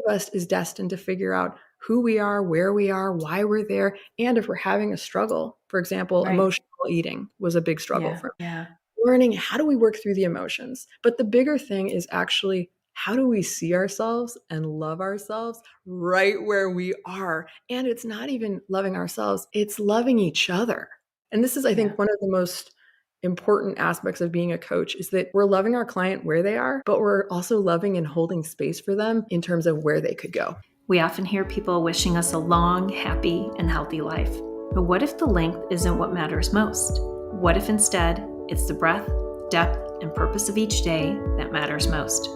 of us is destined to figure out who we are, where we are, why we're there, and if we're having a struggle. For example, Right. emotional eating was a big struggle Yeah. for me. Yeah. Learning how do we work through the emotions. But the bigger thing is actually how do we see ourselves and love ourselves right where we are? And it's not even loving ourselves, it's loving each other. And this is, I Yeah. think, one of the most important aspects of being a coach is that we're loving our client where they are, but we're also loving and holding space for them in terms of where they could go. We often hear people wishing us a long, happy, and healthy life. But what if the length isn't what matters most? What if instead it's the breadth, depth, and purpose of each day that matters most?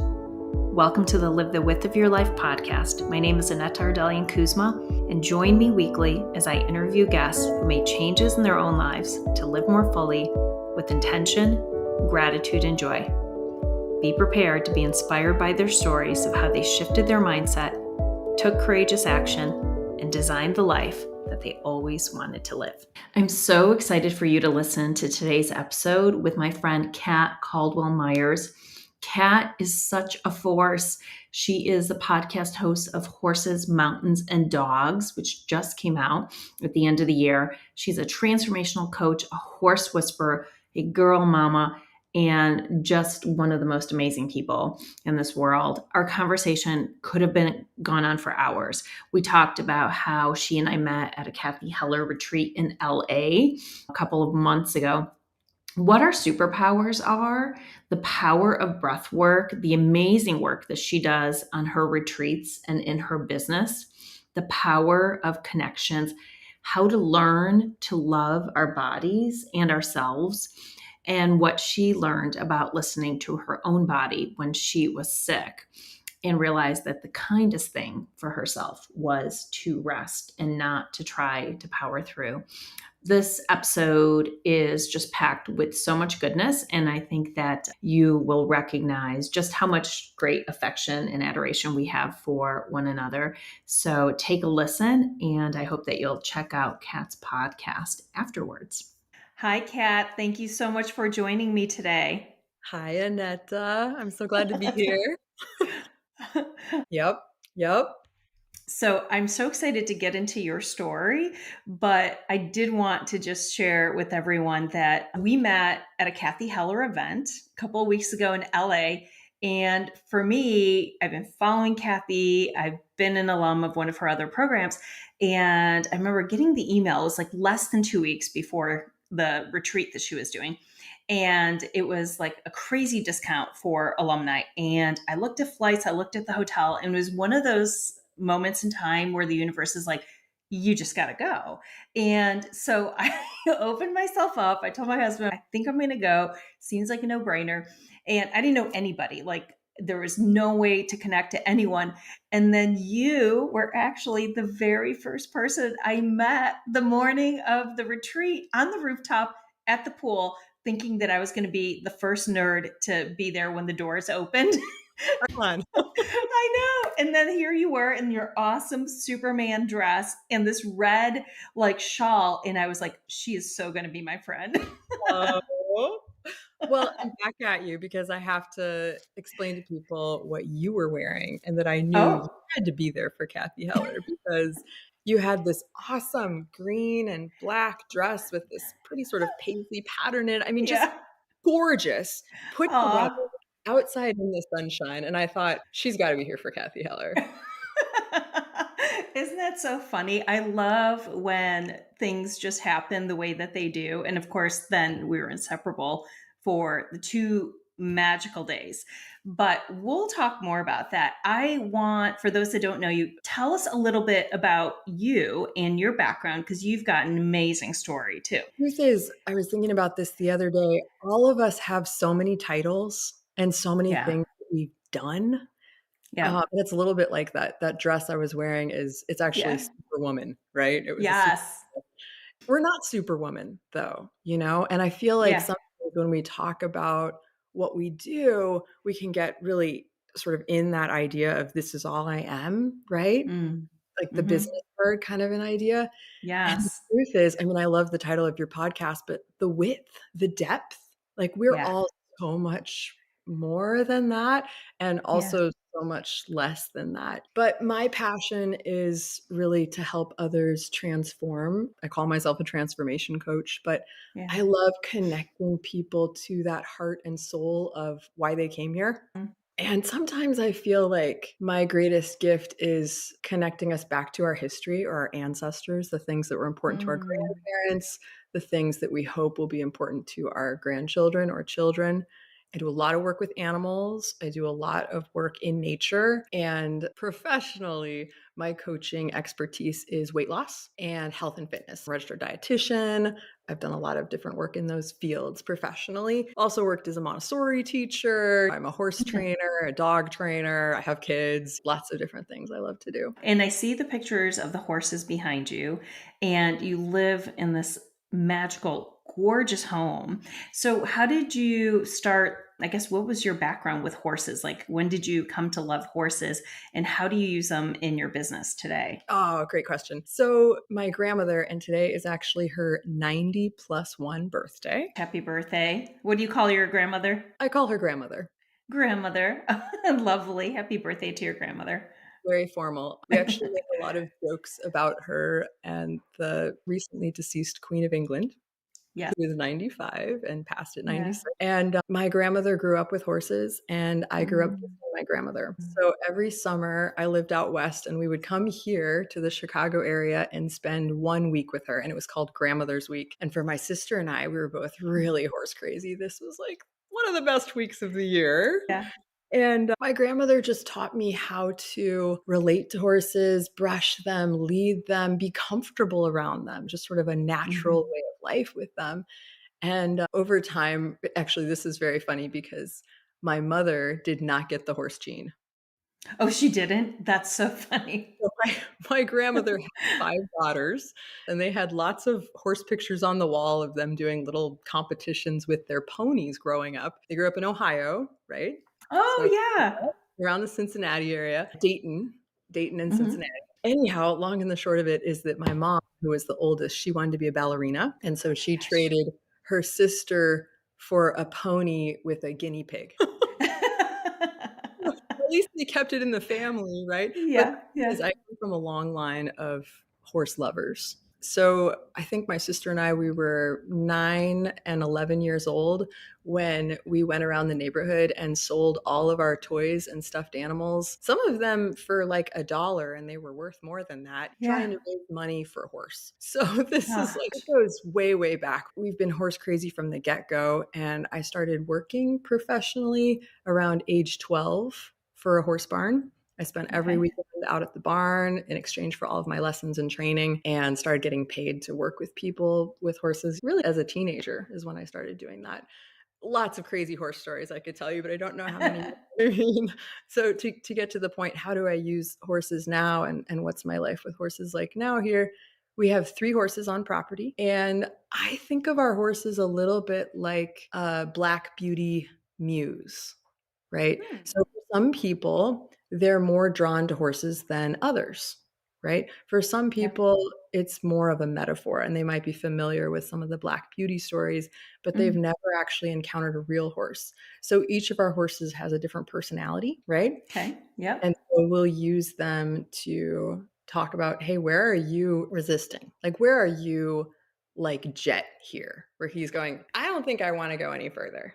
Welcome to the Live the Width of Your Life podcast. My name is Aneta Ardelian Kuzma, and join me weekly as I interview guests who made changes in their own lives to live more fully with intention, gratitude, and joy. Be prepared to be inspired by their stories of how they shifted their mindset, took courageous action, and designed the life that they always wanted to live. I'm so excited for you to listen to today's episode with my friend Cat Caldwell Myers. Cat is such a force. She is the podcast host of Horses, Mountains, and Dogs, which just came out at the end of the year. She's a transformational coach, a horse whisperer, a girl mama, and just one of the most amazing people in this world. Our conversation could have gone on for hours. We talked about how she and I met at a Cathy Heller retreat in LA a couple of months ago. What our superpowers are, the power of breath work, the amazing work that she does on her retreats and in her business, the power of connections, how to learn to love our bodies and ourselves, and what she learned about listening to her own body when she was sick and realized that the kindest thing for herself was to rest and not to try to power through. This episode is just packed with so much goodness, and I think that you will recognize just how much great affection and adoration we have for one another. So take a listen, and I hope that you'll check out Kat's podcast afterwards. Hi, Kat. Thank you so much for joining me today. Hi, Aneta. I'm so glad to be here. Yep. So I'm so excited to get into your story, but I did want to just share with everyone that we met at a Cathy Heller event a couple of weeks ago in LA. And for me, I've been following Cathy. I've been an alum of one of her other programs. And I remember getting the email. It was like less than 2 weeks before the retreat that she was doing. And it was like a crazy discount for alumni. And I looked at flights, I looked at the hotel, and it was one of those moments in time where the universe is like, you just got to go. And so I opened myself up. I told my husband, I think I'm going to go. Seems like a no-brainer. And I didn't know anybody. Like there was no way to connect to anyone. And then you were actually the very first person I met the morning of the retreat on the rooftop at the pool, thinking that I was going to be the first nerd to be there when the doors opened. Come on. I know. And then here you were in your awesome Superman dress and this red like shawl. And I was like, she is so going to be my friend. Oh. Well, I'm back at you because I have to explain to people what you were wearing and that I knew you Oh, had to be there for Cathy Heller because you had this awesome green and black dress with this pretty sort of paisley pattern in it. I mean, just yeah. gorgeous, put together Aw. outside in the sunshine. And I thought, she's got to be here for Cathy Heller. Isn't that so funny? I love when things just happen the way that they do. And of course, then we were inseparable for the 2 magical days. But we'll talk more about that. I want, for those that don't know you, tell us a little bit about you and your background, because you've got an amazing story too. Truth is, I was thinking about this the other day. All of us have so many titles and so many Yeah. things that we've done. Yeah. It's a little bit like that dress I was wearing it's actually Yeah. Superwoman, right? It was a super Yes. we're not Superwoman though, and I feel like Yeah. sometimes when we talk about what we do, we can get really sort of in that idea of this is all I am, right? Mm. Like the Hmm. business word kind of an idea. And the Yes. truth is, I mean, I love the title of your podcast, but the width, the depth, like we're Yeah. all so much more than that and Yeah. also so much less than that. But my passion is really to help others transform. I call myself a transformation coach, but Yeah. I love connecting people to that heart and soul of why they came here. Mm. And sometimes I feel like my greatest gift is connecting us back to our history or our ancestors, the things that were important to our Mm. grandparents, the things that we hope will be important to our grandchildren or children. I do a lot of work with animals. I do a lot of work in nature. And professionally, my coaching expertise is weight loss and health and fitness. I'm a registered dietitian. I've done a lot of different work in those fields professionally. Also worked as a Montessori teacher. I'm a horse trainer, a dog trainer. I have kids, lots of different things I love to do. And I see the pictures of the horses behind you, and you live in this magical, gorgeous home. So, how did you start? I guess, what was your background with horses? Like, when did you come to love horses, and how do you use them in your business today? Oh, great question. So, my grandmother, and today is actually her 90 plus one birthday. Happy birthday. What do you call your grandmother? I call her grandmother. Grandmother. Lovely. Happy birthday to your grandmother. Very formal. We actually make a lot of jokes about her and the recently deceased Queen of England, Yes. who was 95 and passed at Yeah. 96. And my grandmother grew up with horses, and I grew up Mm. visiting my grandmother. So every summer, I lived out west, and we would come here to the Chicago area and spend 1 week with her. And it was called Grandmother's Week. And for my sister and I, we were both really horse crazy. This was like one of the best weeks of the year. Yeah. And my grandmother just taught me how to relate to horses, brush them, lead them, be comfortable around them, just sort of a natural Mhm. way of life with them. And over time, actually, this is very funny because my mother did not get the horse gene. Oh, she didn't? That's so funny. So my grandmother had 5 daughters, and they had lots of horse pictures on the wall of them doing little competitions with their ponies growing up. They grew up in Ohio, right? So Oh, yeah. around the Cincinnati area, Dayton and Cincinnati. Mhm. Anyhow, long and the short of it is that my mom, who was the oldest, she wanted to be a ballerina, and so she Gosh. traded her sister for a pony with a guinea pig. At least they kept it in the family, right? But Yeah, the thing is yeah, I come from a long line of horse lovers. So I think my sister and I, we were 9 and 11 years old when we went around the neighborhood and sold all of our toys and stuffed animals, some of them for like $1, and they were worth more than that, trying yeah. to raise money for a horse. So this is Oh, like, it goes way, way back. We've been horse crazy from the get go. And I started working professionally around age 12 for a horse barn. I spent every okay. weekend out at the barn in exchange for all of my lessons and training and started getting paid to work with people with horses. Really, as a teenager, is when I started doing that. Lots of crazy horse stories I could tell you, but I don't know how many. I mean, so to get to the point, how do I use horses now and what's my life with horses like now here? We have 3 horses on property, and I think of our horses a little bit like a Black Beauty muse, right? Hmm, So for some people, they're more drawn to horses than others, right? For some yeah. people, it's more of a metaphor, and they might be familiar with some of the Black Beauty stories, but they've Mm, never actually encountered a real horse. So each of our horses has a different personality, right? okay, yep. And so we'll use them to talk about, hey, where are you resisting? Like, where are you like Jet here, where he's going, I don't think I want to go any further.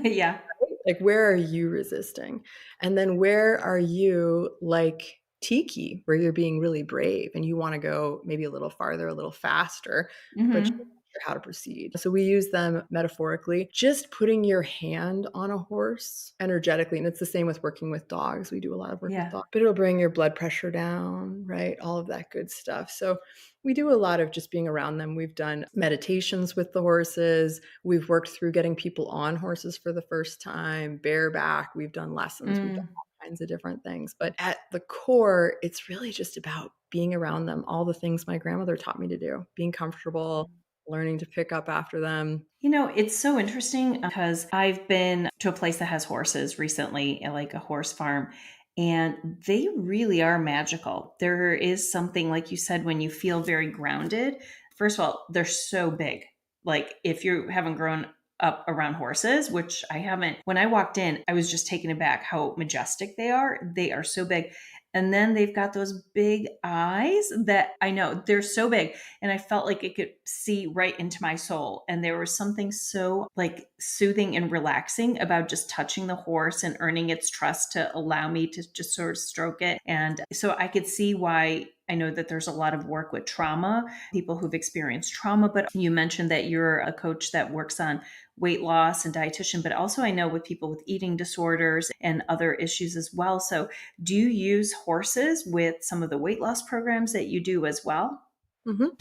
Yeah. Like, where are you resisting? And then where are you like Tiki, where you're being really brave and you want to go maybe a little farther, a little faster, but you're Mhm. not sure how to proceed. So we use them metaphorically, just putting your hand on a horse energetically. And it's the same with working with dogs. We do a lot of work with Yeah. dogs, but it'll bring your blood pressure down, right? All of that good stuff. So we do a lot of just being around them. We've done meditations with the horses. We've worked through getting people on horses for the first time, bareback. We've done lessons. We've done Mm. all kinds of different things. But at the core, it's really just about being around them, all the things my grandmother taught me to do, being comfortable, learning to pick up after them. You know, it's so interesting because I've been to a place that has horses recently, like a horse farm, and they really are magical. There is something, like you said, when you feel very grounded. First of all, they're so big. Like if you haven't grown up around horses, which I haven't. When I walked in, I was just taken aback how majestic they are. They are so big. And then they've got those big eyes that I know they're so big. And I felt like it could see right into my soul. And there was something so like soothing and relaxing about just touching the horse and earning its trust to allow me to just sort of stroke it. And so I could see why I know that there's a lot of work with trauma, people who've experienced trauma, but you mentioned that you're a coach that works on weight loss and dietitian, but also I know with people with eating disorders and other issues as well. So do you use horses with some of the weight loss programs that you do as well?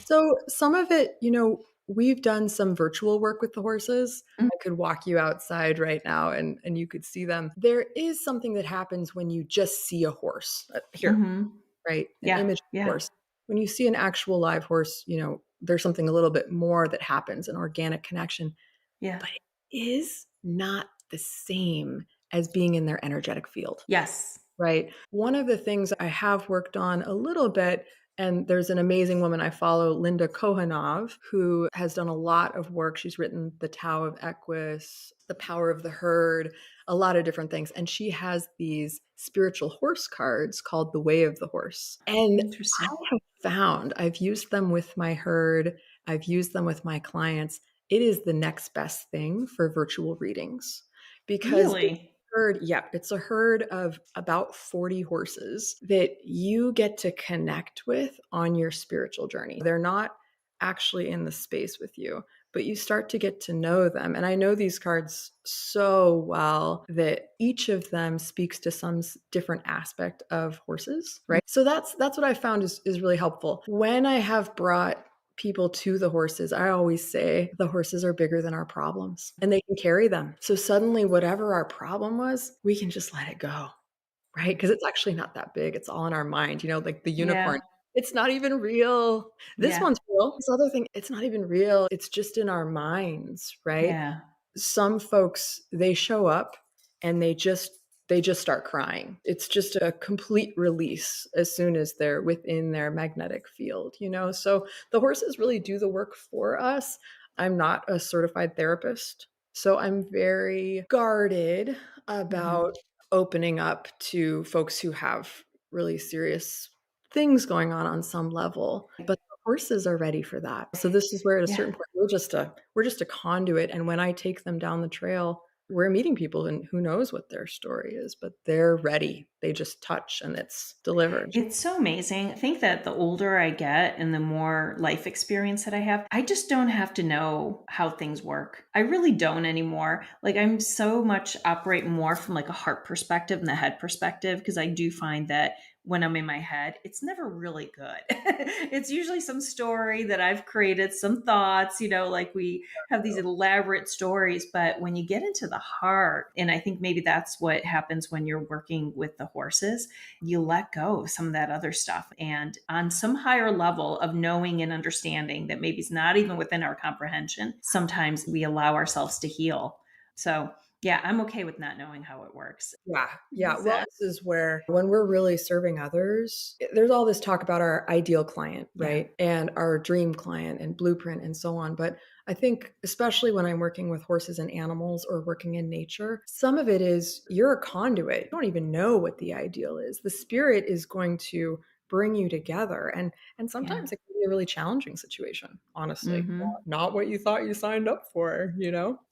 So some of it, we've done some virtual work with the horses. Mm. I could walk you outside right now and you could see them. There is something that happens when you just see a horse here, Mm-hmm. right? An Yeah. image of a Yeah. horse. When you see an actual live horse, there's something a little bit more that happens, an organic connection, Yeah. but it is not the same as being in their energetic field. Yes. Right. One of the things I have worked on a little bit, and there's an amazing woman I follow, Linda Kohanov, who has done a lot of work. She's written The Tao of Equus, The Power of the Herd, a lot of different things. And she has these spiritual horse cards called The Way of the Horse. And I Interesting. have found I've used them with my herd, I've used them with my clients. It is the next best thing for virtual readings because Really? herd, yeah, it's a herd of about 40 horses that you get to connect with on your spiritual journey. They're not actually in the space with you, but you start to get to know them. And I know these cards so well that each of them speaks to some different aspect of horses, right? So that's what I found is really helpful. When I have brought people to the horses, I always say the horses are bigger than our problems and they can carry them. So suddenly, whatever our problem was, we can just let it go, right? Because it's actually not that big. It's all in our mind, like the unicorn. Yeah. It's not even real. This Yeah. one's real. This other thing, it's not even real. It's just in our minds, right? Yeah. Some folks, they show up and they just start crying. It's just a complete release as soon as they're within their magnetic field. So the horses really do the work for us. I'm not a certified therapist, so I'm very guarded Mm-hmm. about opening up to folks who have really serious things going on some level, but the horses are ready for that. So this is where at a Yeah. certain point we're just a conduit, and when I take them down the trail, we're meeting people and who knows what their story is, but they're ready. They just touch and it's delivered. It's so amazing. I think that the older I get and the more life experience that I have, I just don't have to know how things work. I really don't anymore. Like I'm so much operate more from like a heart perspective and the head perspective because I do find that when I'm in my head, it's never really good. It's usually some story that I've created, some thoughts, like we have these elaborate stories, but when you get into the heart, and I think maybe that's what happens when you're working with the horses, you let go of some of that other stuff. And on some higher level of knowing and understanding that maybe it's not even within our comprehension, sometimes we allow ourselves to heal. So, yeah, I'm okay with not knowing how it works. Yeah, yeah. Well, Exactly. this is where when we're really serving others, there's all this talk about our ideal client, Yeah. right? And our dream client and blueprint and so on. But I think, especially when I'm working with horses and animals or working in nature, some of it is you're a conduit. You don't even know what the ideal is. The spirit is going to bring you together. And Yeah. sometimes it can be a really challenging situation, honestly. Hmm. Not what you thought you signed up for.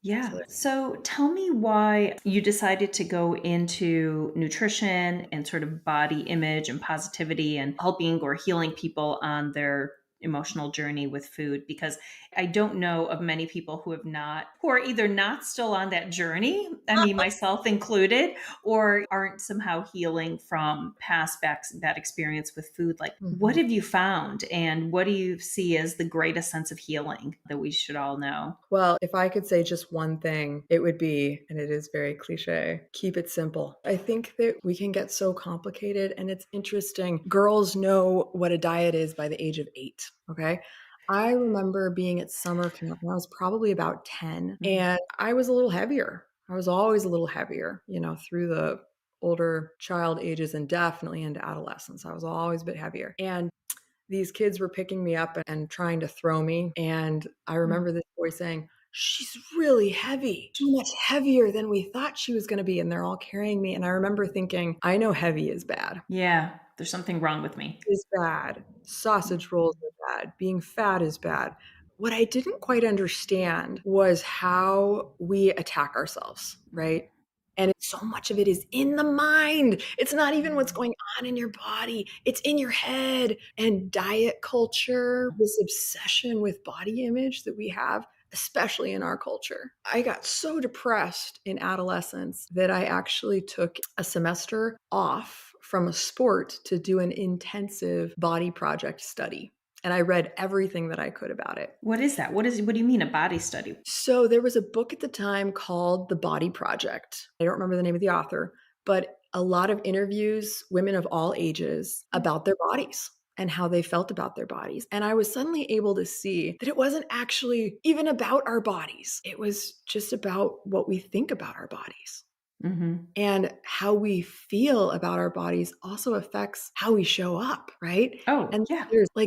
Yeah. So So tell me why you decided to go into nutrition and sort of body image and positivity and helping or healing people on their emotional journey with food, because I don't know of many people who are either not still on that journey, I mean myself included, or aren't somehow healing from past bad experience with food. Like what Mhm. have you found and what do you see as the greatest sense of healing that we should all know? Well, if I could say just one thing, it would be, and it is very cliche, keep it simple. I think that we can get so complicated, and it's interesting. Girls know what a diet is by the age of 8. Okay. I remember being at summer camp when I was probably about 10, Mhm. and I was a little heavier. I was always a little heavier, through the older child ages and definitely into adolescence. I was always a bit heavier. And these kids were picking me up and trying to throw me. And I remember this boy saying, she's really heavy, too much heavier than we thought she was going to be. And they're all carrying me. And I remember thinking, I know heavy is bad. Yeah. There's something wrong with me. Is bad. Sausage rolls are bad. Being fat is bad. What I didn't quite understand was how we attack ourselves, right? And so much of it is in the mind. It's not even what's going on in your body, it's in your head. And diet culture, this obsession with body image that we have, especially in our culture. I got so depressed in adolescence that I actually took a semester off from a sport to do an intensive body project study. And I read everything that I could about it. What is that? What do you mean a body study? So there was a book at the time called The Body Project. I don't remember the name of the author, but a lot of interviews, women of all ages, about their bodies and how they felt about their bodies. And I was suddenly able to see that it wasn't actually even about our bodies. It was just about what we think about our bodies. Mm-hmm. And how we feel about our bodies also affects how we show up, right? Oh, And yeah.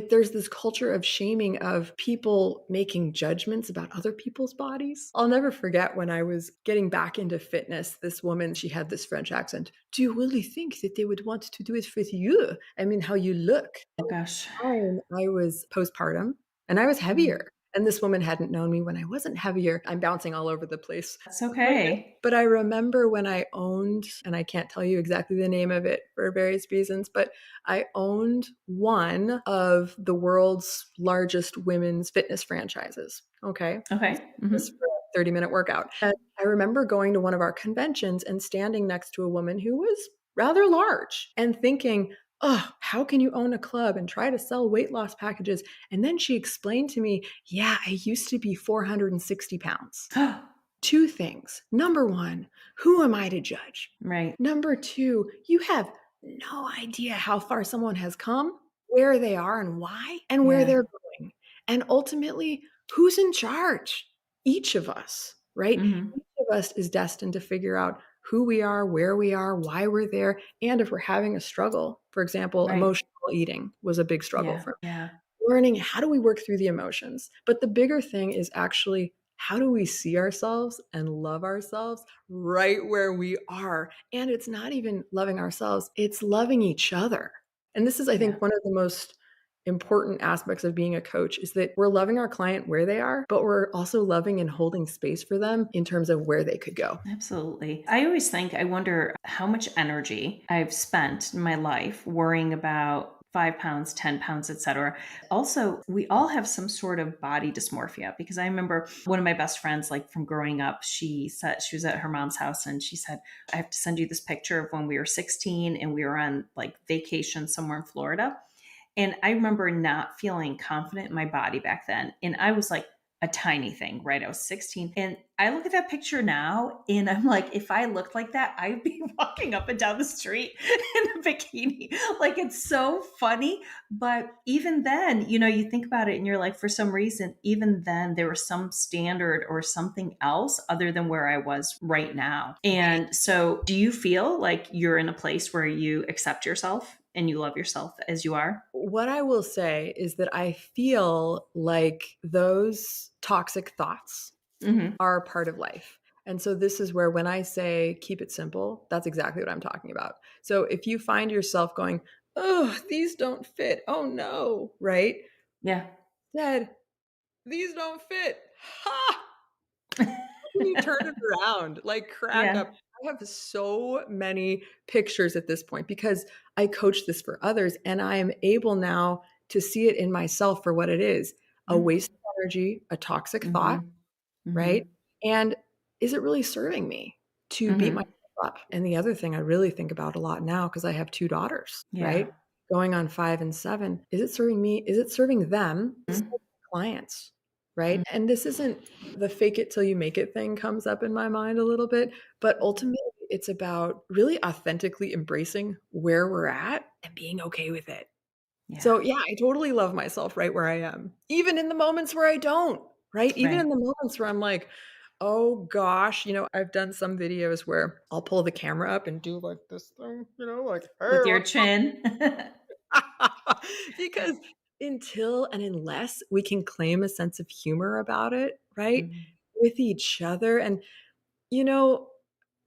there's this culture of shaming of people making judgments about other people's bodies. I'll never forget when I was getting back into fitness, this woman, she had this French accent. Do you really think that they would want to do it with you? I mean, how you look. Oh, gosh. I was postpartum and I was heavier. And this woman hadn't known me when I wasn't heavier. I'm bouncing all over the place. That's okay. But I remember when I owned, and I can't tell you exactly the name of it for various reasons, but I owned one of the world's largest women's fitness franchises. Okay. Okay. This for a 30-minute workout. And I remember going to one of our conventions and standing next to a woman who was rather large and thinking, oh, how can you own a club and try to sell weight loss packages? And then she explained to me, yeah, I used to be 460 pounds. Two things. Number one, who am I to judge? Right. Number two, you have no idea how far someone has come, where they are and why, and where they're going. And ultimately, who's in charge? Each of us, right? Mm-hmm. Each of us is destined to figure out who we are, where we are, why we're there, and if we're having a struggle. For example, Right. emotional eating was a big struggle for me. Yeah. Learning how do we work through the emotions. But the bigger thing is actually how do we see ourselves and love ourselves right where we are? And it's not even loving ourselves, it's loving each other. And this is, I think, one of the most important aspects of being a coach is that we're loving our client where they are, but we're also loving and holding space for them in terms of where they could go. Absolutely. I always I wonder how much energy I've spent in my life worrying about 5 pounds, 10 pounds, etc. Also, we all have some sort of body dysmorphia because I remember one of my best friends, like from growing up, she said she was at her mom's house and she said, I have to send you this picture of when we were 16 and we were on like vacation somewhere in Florida. And I remember not feeling confident in my body back then. And I was like a tiny thing, right? I was 16. And I look at that picture now and I'm like, if I looked like that, I'd be walking up and down the street in a bikini. Like, it's so funny. But even then, you think about it and you're like, for some reason, even then there was some standard or something else other than where I was right now. And so do you feel like you're in a place where you accept yourself and you love yourself as you are? What I will say is that I feel like those toxic thoughts are part of life. And so this is where when I say keep it simple, that's exactly what I'm talking about. So if you find yourself going, oh, these don't fit. Oh no, right? Yeah. Said, these don't fit. Ha! Can you turn it around? Like crack Yeah. up. I have so many pictures at this point because I coach this for others and I am able now to see it in myself for what it is, a waste of energy, a toxic thought, right? And is it really serving me to beat myself up? And the other thing I really think about a lot now, because I have two daughters, right? Going on 5 and 7. Is it serving me? Is it serving them? Is it serving clients? Right. And this isn't the fake it till you make it thing comes up in my mind a little bit, but ultimately it's about really authentically embracing where we're at and being okay with it. So yeah, I totally love myself right where I am, even in the moments where I don't, right? Even in the moments where I'm like, oh gosh, I've done some videos where I'll pull the camera up and do like this thing, like, hey, With your chin. because until and unless we can claim a sense of humor about it, right? with each other. And, you know,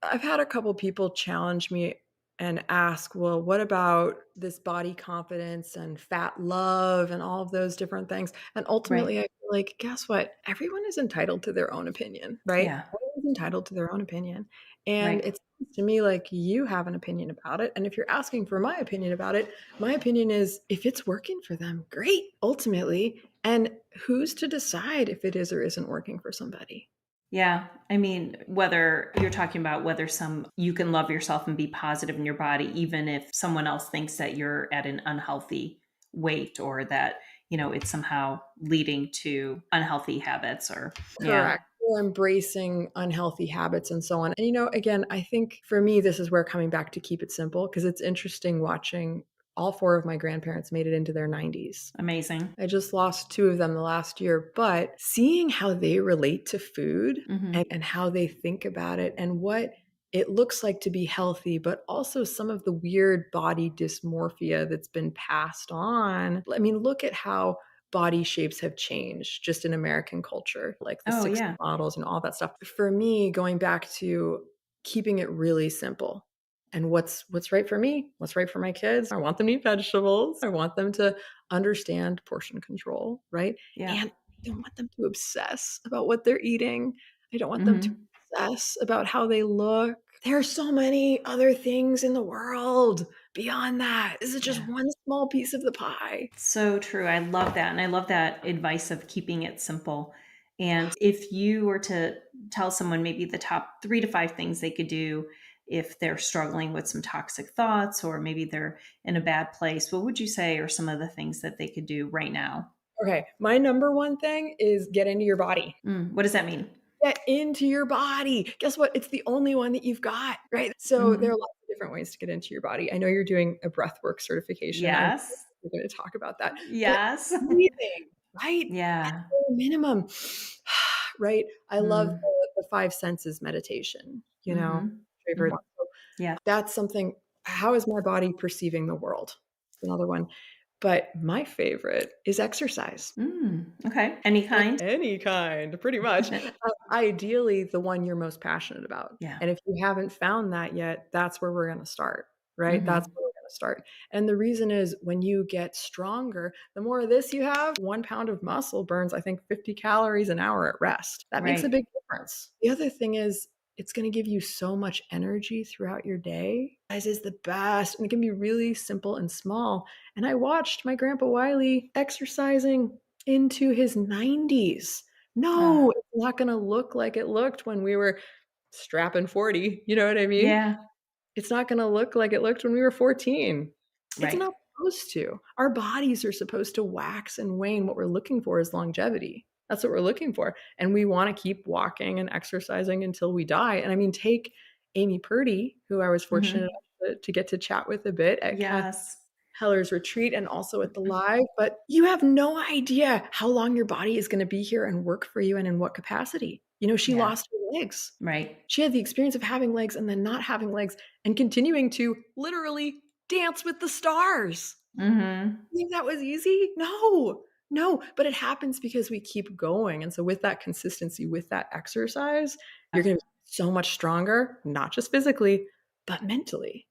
I've had a couple people challenge me and ask, well, what about this body confidence and fat love and all of those different things? And Right. ultimately, I feel like, guess what? Everyone is entitled to their own opinion, right? Yeah. Everyone's entitled to their own opinion. And Right. it seems to me like you have an opinion about it. And if you're asking for my opinion about it, my opinion is if it's working for them, great, ultimately. And who's to decide if it is or isn't working for somebody? Yeah. I mean, whether you're talking about whether you can love yourself and be positive in your body, even if someone else thinks that you're at an unhealthy weight or that, it's somehow leading to unhealthy habits or, yeah, Correct. Or embracing unhealthy habits and so on. And, again, I think for me, this is where coming back to keep it simple, because it's interesting watching all four of my grandparents made it into their 90s. amazing. I just lost two of them the last year, but seeing how they relate to food Hmm. and how they think about it and what it looks like to be healthy, but also some of the weird body dysmorphia that's been passed on. I mean, look at how body shapes have changed just in American culture, like the Oh, 60 yeah. models and all that stuff. For me, going back to keeping it really simple and what's right for me, what's right for my kids. I want them to eat vegetables. I want them to understand portion control, right? Yeah. And I don't want them to obsess about what they're eating. I don't want them to Hmm. obsess about how they look. There are so many other things in the world beyond that. This is just Yeah. one small piece of the pie. So true. I love that. And I love that advice of keeping it simple. And if you were to tell someone maybe the top 3 to 5 things they could do if they're struggling with some toxic thoughts or maybe they're in a bad place, what would you say are some of the things that they could do right now? Okay, my number one thing is get into your body. What does that mean? Get into your body. Guess what? It's the only one that you've got, right? So there are Hmm. lots of different ways to get into your body. I know you're doing a breathwork certification. I'm Yes. We're going to talk about that. But Yes. breathing, right? At Yeah. bare minimum, right? I love Mm. the five senses meditation, Hmm. favorite Hmm. one. So Yeah. that's something. How is my body perceiving the world? Another one. But my favorite is exercise. Okay. Any Of kind? any kind, pretty much. Ideally, the one you're most passionate about. Yeah. And if you haven't found that yet, that's where we're gonna start, right? That's Hmm. where we're gonna start. And the reason is when you get stronger, the more of this you have, 1 pound of muscle burns, I think, 50 calories an hour at rest. That makes a Right. big difference. The other thing is it's gonna give you so much energy throughout your day. Guys, is the best, and it can be really simple and small. And I watched my grandpa Wiley exercising into his 90s. No, Ah, it's not gonna look like it looked when we were strapping 40, you know what I mean? yeah. It's not gonna look like it looked when we were 14. It's Right. not supposed to. Our bodies are supposed to wax and wane. What we're looking for is longevity. That's what we're looking for, and we wanna keep walking and exercising until we die, and I mean, take Amy Purdy, who I was fortunate Hmm. enough to get to chat with a bit at Cathy Yes. Heller's retreat and also at the live, but you have no idea how long your body is gonna be here and work for you and in what capacity. She Yeah. lost her legs. Right. She had the experience of having legs and then not having legs and continuing to literally dance with the stars. Hmm. You think that was easy? No. No, but it happens because we keep going, and so with that consistency, with that exercise, you're gonna be so much stronger, not just physically, but mentally.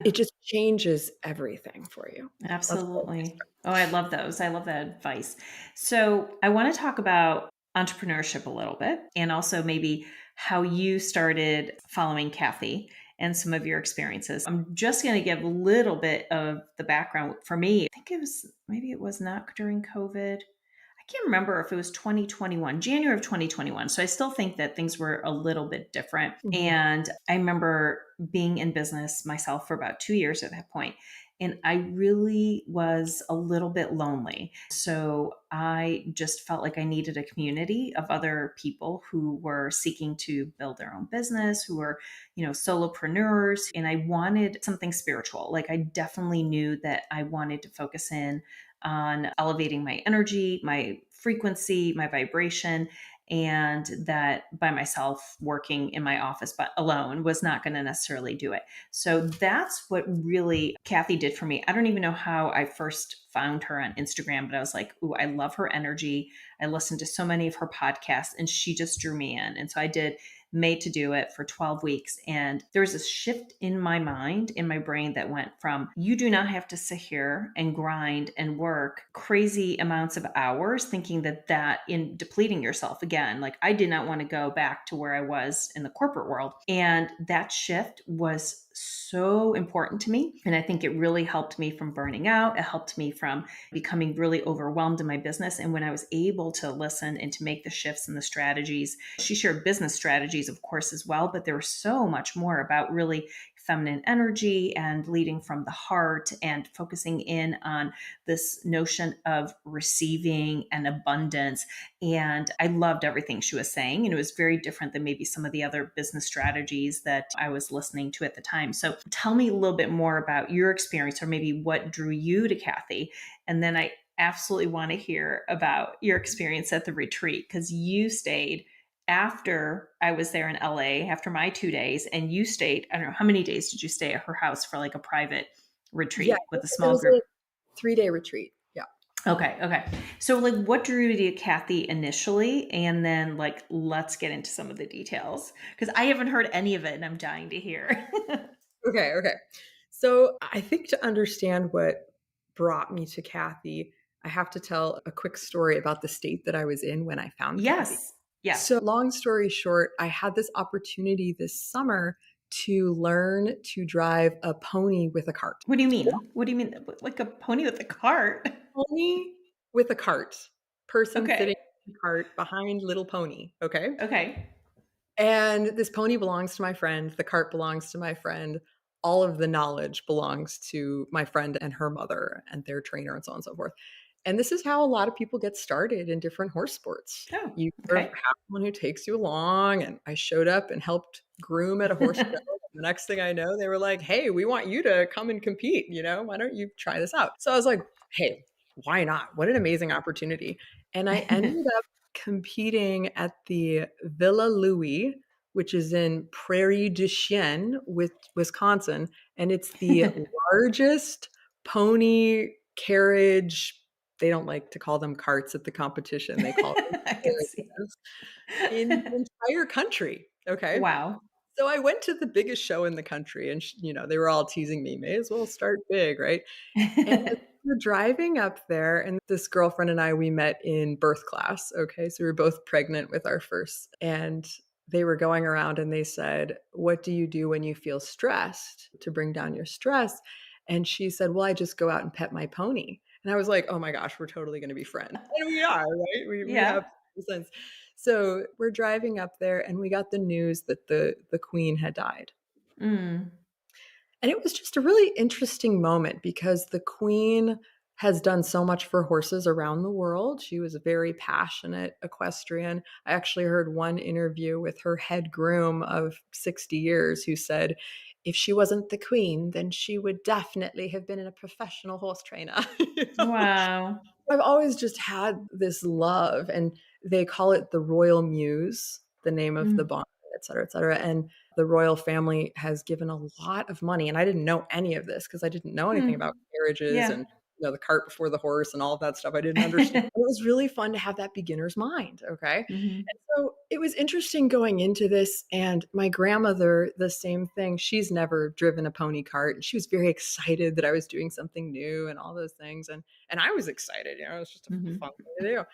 It just changes everything for you. That's what I Absolutely. Oh, I love those. I love that advice. So, I want to talk about entrepreneurship a little bit and also maybe how you started following Cathy and some of your experiences. I'm just going to give a little bit of the background for me. I think maybe it was not during COVID. I can't remember if it was 2021, January of 2021. So I still think that things were a little bit different. Mhm. And I remember being in business myself for about 2 years at that point. And I really was a little bit lonely. So I just felt like I needed a community of other people who were seeking to build their own business, who were, solopreneurs. And I wanted something spiritual. Like I definitely knew that I wanted to focus in on elevating my energy, my frequency, my vibration. and that by myself working in my office but alone was not going to necessarily do it. So that's what really Cathy did for me. I don't even know how I first found her on Instagram, but I was like, ooh, I love her energy. I listened to so many of her podcasts and she just drew me in. And so I did Made to Do It for 12 weeks. And there was a shift in my mind, in my brain, that went from you do not have to sit here and grind and work crazy amounts of hours thinking that in depleting yourself again. Like I did not want to go back to where I was in the corporate world. And that shift was so important to me. And I think it really helped me from burning out. It helped me from becoming really overwhelmed in my business. And when I was able to listen and to make the shifts and the strategies, she shared business strategies, of course, as well. But there was so much more about really feminine energy and leading from the heart and focusing in on this notion of receiving and abundance. And I loved everything she was saying. And it was very different than maybe some of the other business strategies that I was listening to at the time. So tell me a little bit more about your experience or maybe what drew you to Cathy. And then I absolutely want to hear about your experience at the retreat because you stayed after I was there in LA after my 2 days, and you stayed, I don't know, how many days did you stay at her house for like a private Yeah, retreat with a it small was group? a 3-day retreat. Yeah. Okay, okay. So like what drew you to Cathy initially? And then like let's get into some of the details. Because I haven't heard any of it and I'm dying to hear. Okay, okay. So I think to understand what brought me to Cathy, I have to tell a quick story about the state that I was in when I found Cathy. Yes. Yeah. So, long story short, I had this opportunity this summer to learn to drive a pony with a cart. What do you mean? What do you mean? Like a pony with a cart? Pony with a cart, person sitting Okay. in a cart behind little pony. Okay. Okay. And this pony belongs to my friend. The cart belongs to my friend. All of the knowledge belongs to my friend and her mother and their trainer and so on and so forth. And this is how a lot of people get started in different horse sports. Oh, You sort of okay. have someone who takes you along. And I showed up and helped groom at a horse show. The next thing I know, they were like, hey, we want you to come and compete. Why don't you try this out? So I was like, hey, why not? What an amazing opportunity. And I ended up competing at the Villa Louis, which is in Prairie du Chien, Wisconsin, and it's the largest pony carriage. They don't like to call them carts at the competition. They call them I can see. carriages in the entire country. Okay. Wow. So I went to the biggest show in the country and, they were all teasing me, may as well start big, right? And as we were driving up there, and this girlfriend and I, we met in birth class. Okay. So we were both pregnant with our first. And they were going around and they said, what do you do when you feel stressed to bring down your stress? And she said, well, I just go out and pet my pony. And I was like, oh my gosh, we're totally going to be friends. And we are, right? We have Yeah. sense. So we're driving up there and we got the news that the queen had died. Mm. And it was just a really interesting moment because the queen has done so much for horses around the world. She was a very passionate equestrian. I actually heard one interview with her head groom of 60 years who said, if she wasn't the queen, then she would definitely have been a professional horse trainer. Wow. I've always just had this love, and they call it the Royal Muse, the name of the Mm. bond, et cetera, et cetera. And the royal family has given a lot of money. And I didn't know any of this because I didn't know anything about Mm. carriages Yeah. and the cart before the horse and all of that stuff. I didn't understand. It was really fun to have that beginner's mind. Okay. Hmm. And so it was interesting going into this. And my grandmother, the same thing. She's never driven a pony cart. And she was very excited that I was doing something new and all those things. And I was excited. It was just a Hmm. fun thing to do.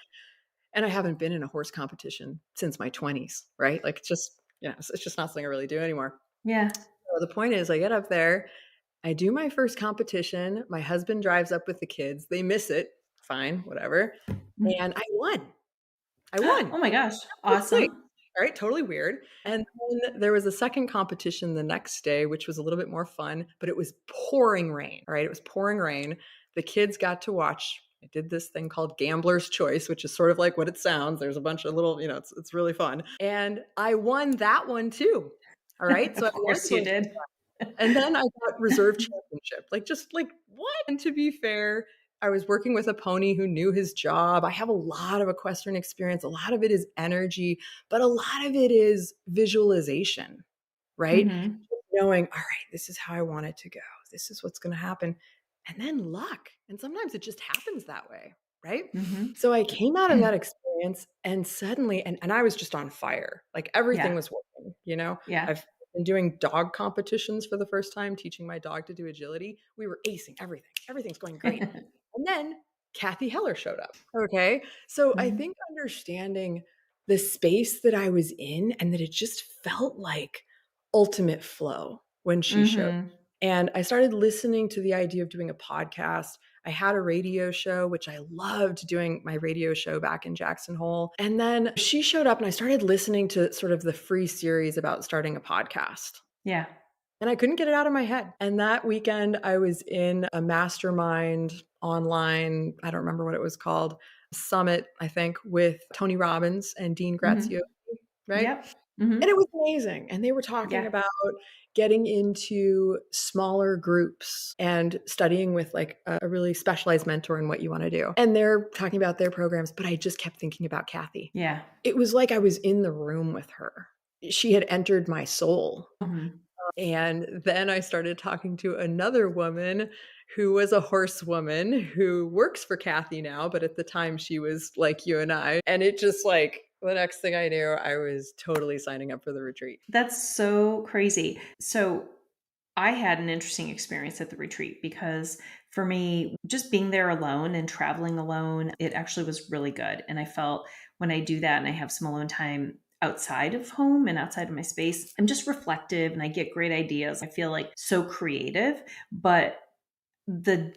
And I haven't been in a horse competition since my 20s, right? Like it's just not something I really do anymore. Yeah. So the point is I get up there, I do my first competition. My husband drives up with the kids. They miss it. Fine, whatever. Mm. And I won. I won. Oh my gosh. Absolute point. Awesome. All right, totally weird. And then there was a second competition the next day, which was a little bit more fun, but it was pouring rain. All right, it was pouring rain. The kids got to watch. I did this thing called Gambler's Choice, which is sort of like what it sounds. There's a bunch of little, it's really fun. And I won that one too. All right. So I Of was course you going, did. and then I got reserve championship. Like, just like what? And to be fair, I was working with a pony who knew his job. I have a lot of equestrian experience. A lot of it is energy, but a lot of it is visualization, right? Mm-hmm. Knowing, all right, this is how I want it to go. This is what's going to happen. And then luck. And sometimes it just happens that way, right? So I came out of Mm-hmm. that experience and suddenly, and I was just on fire. Like everything Yeah. was working, you know? Yeah. I've been doing dog competitions for the first time, teaching my dog to do agility. We were acing everything. Everything's going great. And then Cathy Heller showed up. Okay. So I Mm-hmm. think understanding the space that I was in and that it just felt like ultimate flow when she showed. Mm-hmm. And I started listening to the idea of doing a podcast. I had a radio show, which I loved doing my radio show back in Jackson Hole. And then she showed up and I started listening to sort of the free series about starting a podcast. Yeah. And I couldn't get it out of my head. And that weekend, I was in a mastermind online, I don't remember what it was called, summit, I think, with Tony Robbins and Dean Mm-hmm. Graziosi, right? Yep. Mm-hmm. And it was amazing. And they were talking Yeah. about getting into smaller groups and studying with like a really specialized mentor in what you want to do. And they're talking about their programs, but I just kept thinking about Cathy. Yeah. It was like I was in the room with her. She had entered my soul. Mm-hmm. And then I started talking to another woman who was a horsewoman who works for Cathy now, but at the time she was like you and I. And it just like the next thing I knew, I was totally signing up for the retreat. That's so crazy. So I had an interesting experience at the retreat because for me, just being there alone and traveling alone, it actually was really good. And I felt when I do that and I have some alone time outside of home and outside of my space, I'm just reflective and I get great ideas. I feel like so creative, but the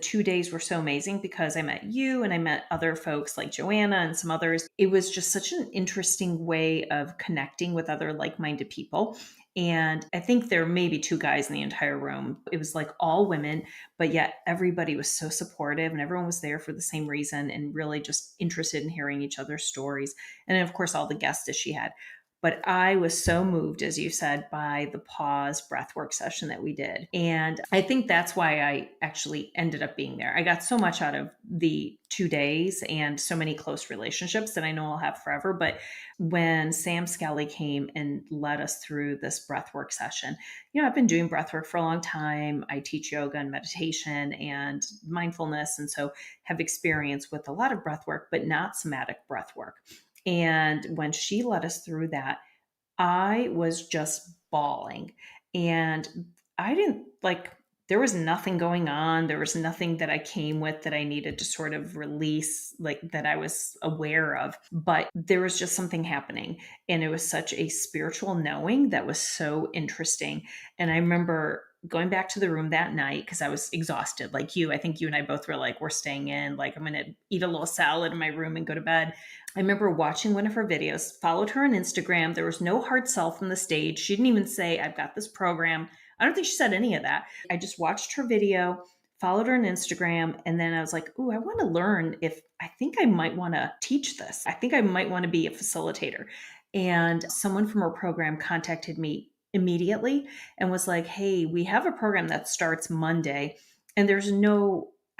2 days were so amazing because I met you and I met other folks like Joanna and some others. It was just such an interesting way of connecting with other like minded people. And I think there may be two guys in the entire room. It was like all women, but yet everybody was so supportive and everyone was there for the same reason and really just interested in hearing each other's stories. And then, of course, all the guests that she had. But I was so moved, as you said, by the pause breathwork session that we did. And I think that's why I actually ended up being there. I got so much out of the 2 days and so many close relationships that I know I'll have forever. But when Sam Skelly came and led us through this breathwork session, I've been doing breathwork for a long time. I teach yoga and meditation and mindfulness. And so have experience with a lot of breathwork, but not somatic breathwork. And when she led us through that, I was just bawling. And I didn't like, there was nothing going on. There was nothing that I came with that I needed to sort of release, like that I was aware of. But there was just something happening. And it was such a spiritual knowing that was so interesting. And I remember going back to the room that night because I was exhausted like you. I think you and I both were like, we're staying in, like, I'm going to eat a little salad in my room and go to bed. I remember watching one of her videos, followed her on Instagram. There was no hard sell from the stage. She didn't even say, I've got this program. I don't think she said any of that. I just watched her video, followed her on Instagram, and then I was like, ooh, I want to learn if I think I might want to teach this. I think I might want to be a facilitator. And someone from her program contacted me immediately and was like, hey, we have a program that starts Monday. And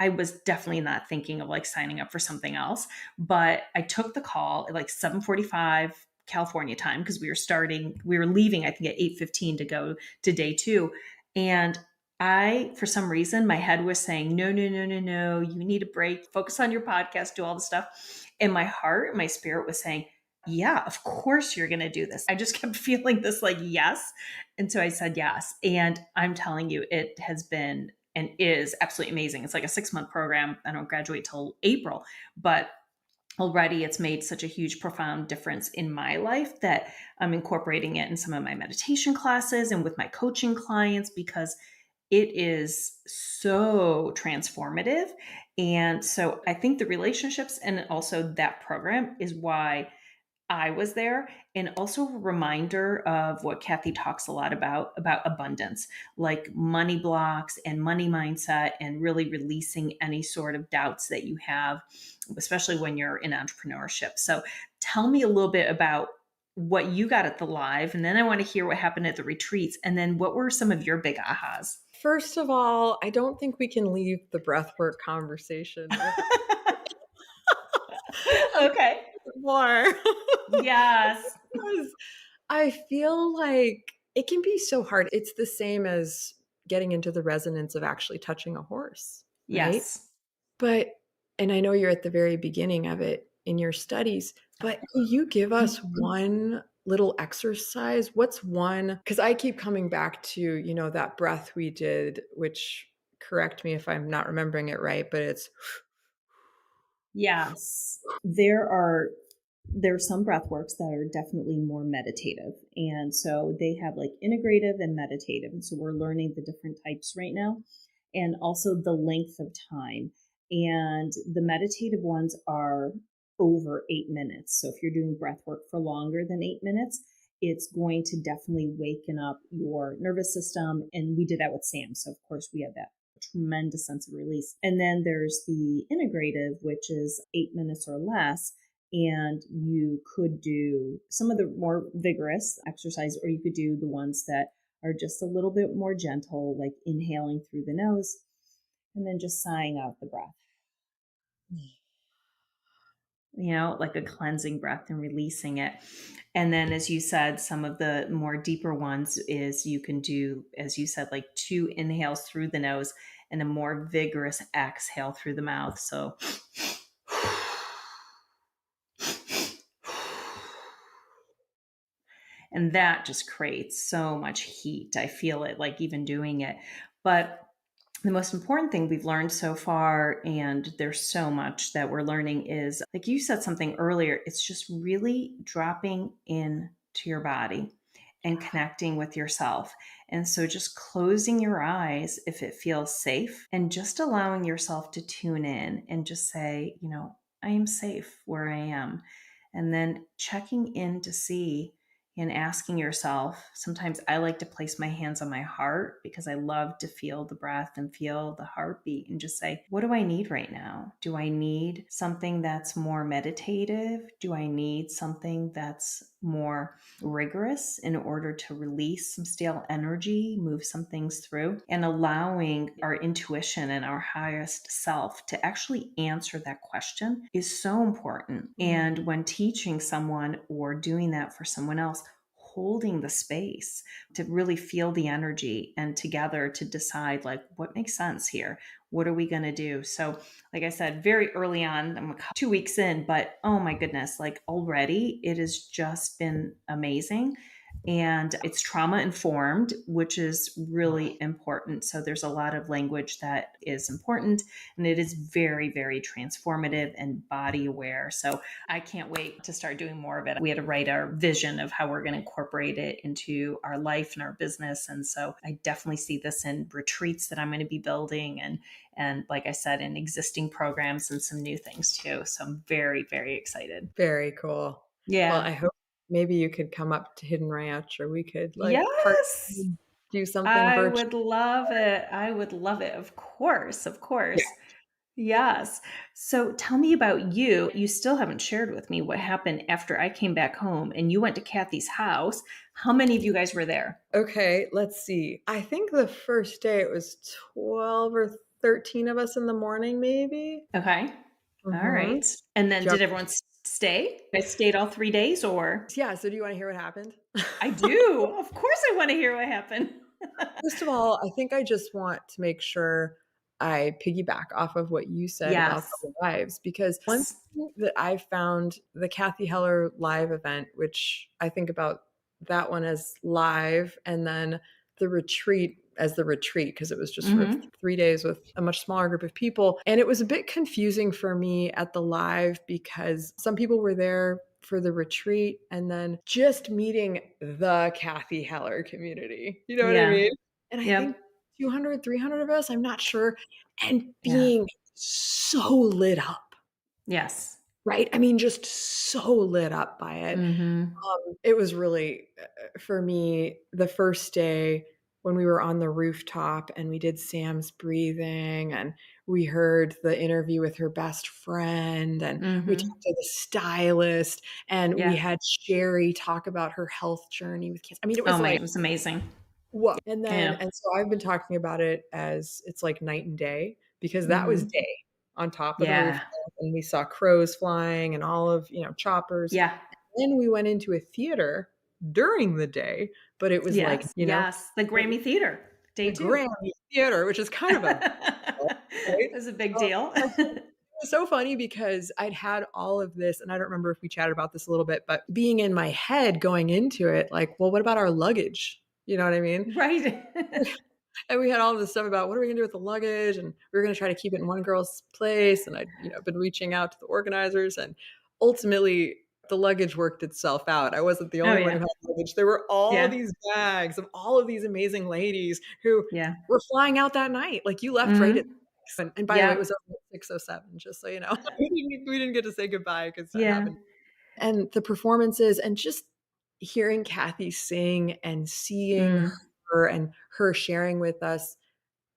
I was definitely not thinking of like signing up for something else, but I took the call at like 7:45 California time because we were leaving, I think at 8:15 to go to day 2. And for some reason, my head was saying, no, no, no, no, no, you need a break, focus on your podcast, do all the stuff. And my heart, my spirit was saying, yeah, of course you're going to do this. I just kept feeling this like, yes. And so I said yes. And I'm telling you, it has been and is absolutely amazing. It's like a 6-month program. I don't graduate till April, but already it's made such a huge, profound difference in my life that I'm incorporating it in some of my meditation classes and with my coaching clients because it is so transformative. And so I think the relationships and also that program is why I was there, and also a reminder of what Cathy talks a lot about abundance, like money blocks and money mindset, and really releasing any sort of doubts that you have, especially when you're in entrepreneurship. So tell me a little bit about what you got at the live, and then I want to hear what happened at the retreats, and then what were some of your big ahas? First of all, I don't think we can leave the breathwork conversation without Okay. more. Yes. Because I feel like it can be so hard. It's the same as getting into the resonance of actually touching a horse, right? Yes. But and I know you're at the very beginning of it in your studies, but will you give us one little exercise? What's one? Because I keep coming back to, that breath we did, which correct me if I'm not remembering it right, but it's Yes. There's some breath works that are definitely more meditative. And so they have like integrative and meditative. And so we're learning the different types right now, and also the length of time. And the meditative ones are over 8 minutes. So if you're doing breath work for longer than 8 minutes, it's going to definitely waken up your nervous system. And we did that with Sam. So of course we had that tremendous sense of release. And then there's the integrative, which is 8 minutes or less. And you could do some of the more vigorous exercise, or you could do the ones that are just a little bit more gentle, like inhaling through the nose and then just sighing out the breath. Like a cleansing breath and releasing it. And then, as you said, some of the more deeper ones is you can do, as you said, like 2 inhales through the nose and a more vigorous exhale through the mouth. So, and that just creates so much heat. I feel it like even doing it. But the most important thing we've learned so far, and there's so much that we're learning, is like you said something earlier, it's just really dropping in to your body and connecting with yourself. And so just closing your eyes if it feels safe and just allowing yourself to tune in and just say, I am safe where I am. And then checking in to see and asking yourself. Sometimes I like to place my hands on my heart because I love to feel the breath and feel the heartbeat and just say, what do I need right now? Do I need something that's more meditative? Do I need something that's more rigorous in order to release some stale energy, move some things through? And allowing our intuition and our highest self to actually answer that question is so important. And when teaching someone or doing that for someone else, holding the space to really feel the energy and together to decide like what makes sense here. What are we going to do? So, like I said, very early on, I'm 2 weeks in, but oh my goodness, like already it has just been amazing. And it's trauma informed, which is really important. So there's a lot of language that is important, and it is very, very transformative and body aware. So I can't wait to start doing more of it. We had to write our vision of how we're going to incorporate it into our life and our business. And so I definitely see this in retreats that I'm going to be building, and like I said, in existing programs and some new things too. So I'm very, very excited. very cool. Well, Yeah. I hope maybe you could come up to Hidden Ranch or we could Yes. do something I virtual. would love it. I would love it. Of course. Of Yeah. course. Yes. So tell me about you. You still haven't shared with me what happened after I came back home and you went to Cathy's house. How many of you guys were there? Okay, let's see. I think the first day it was 12 or 13 of us in the morning, maybe. Okay. All Mm-hmm. right. And then Do you did everyone stay? You guys stayed all 3 days or? Yeah, so do you want to hear what happened? I do. Of course I want to hear what happened. First of all, I think I just want to make sure I piggyback off of what you said about Yes. the lives, because one thing that I found the Cathy Heller live event, which I think about that one as live, and then the retreat as the retreat, because it was just for Mm-hmm. 3 days with a much smaller group of people. And it was a bit confusing for me at the live because some people were there for the retreat and then just meeting the Cathy Heller community. You know what I Yeah. mean? And I think Yep. 200, 300 of us, I'm not sure, and Yeah. being so lit up, Yes. right? I mean, just so lit up by it. Mm-hmm. It was really, for me, the first day when we were on the rooftop and we did Sam's breathing and we heard the interview with her best friend and we Mm-hmm. talked to the stylist and we Yeah. had Sherry talk about her health journey with kids. I mean, it Oh was my, like, it was amazing. Whoa. And then, Yeah. and so I've been talking about it as it's like night and day because that was Mhm. day on top of the Yeah. rooftop and we saw crows flying and all of, choppers. Yeah. Then we went into a theater during the day, but it was like, Yes. Yes. The Grammy Theater, day the 2. Grammy Theater, which is kind of a deal, right? It's a big So deal. it was so funny because I'd had all of this, and I don't remember if we chatted about this a little bit, but being in my head going into it, like, well, what about our luggage? You know what I mean? Right. And we had all this stuff about what are we gonna do with the luggage, and we were gonna try to keep it in one girl's place, and I'd, been reaching out to the organizers, and ultimately, the luggage worked itself out. I wasn't the Oh, only one who yeah. had luggage. There were all Yeah. these bags of all of these amazing ladies who Yeah. were flying out that night. Like, you left right at Mhm. 6, and by the way, it Yep. was over at 6:07, just so you know. We didn't get to say goodbye because that Yeah. happened. And the performances and just hearing Cathy sing and seeing Mm. her and her sharing with us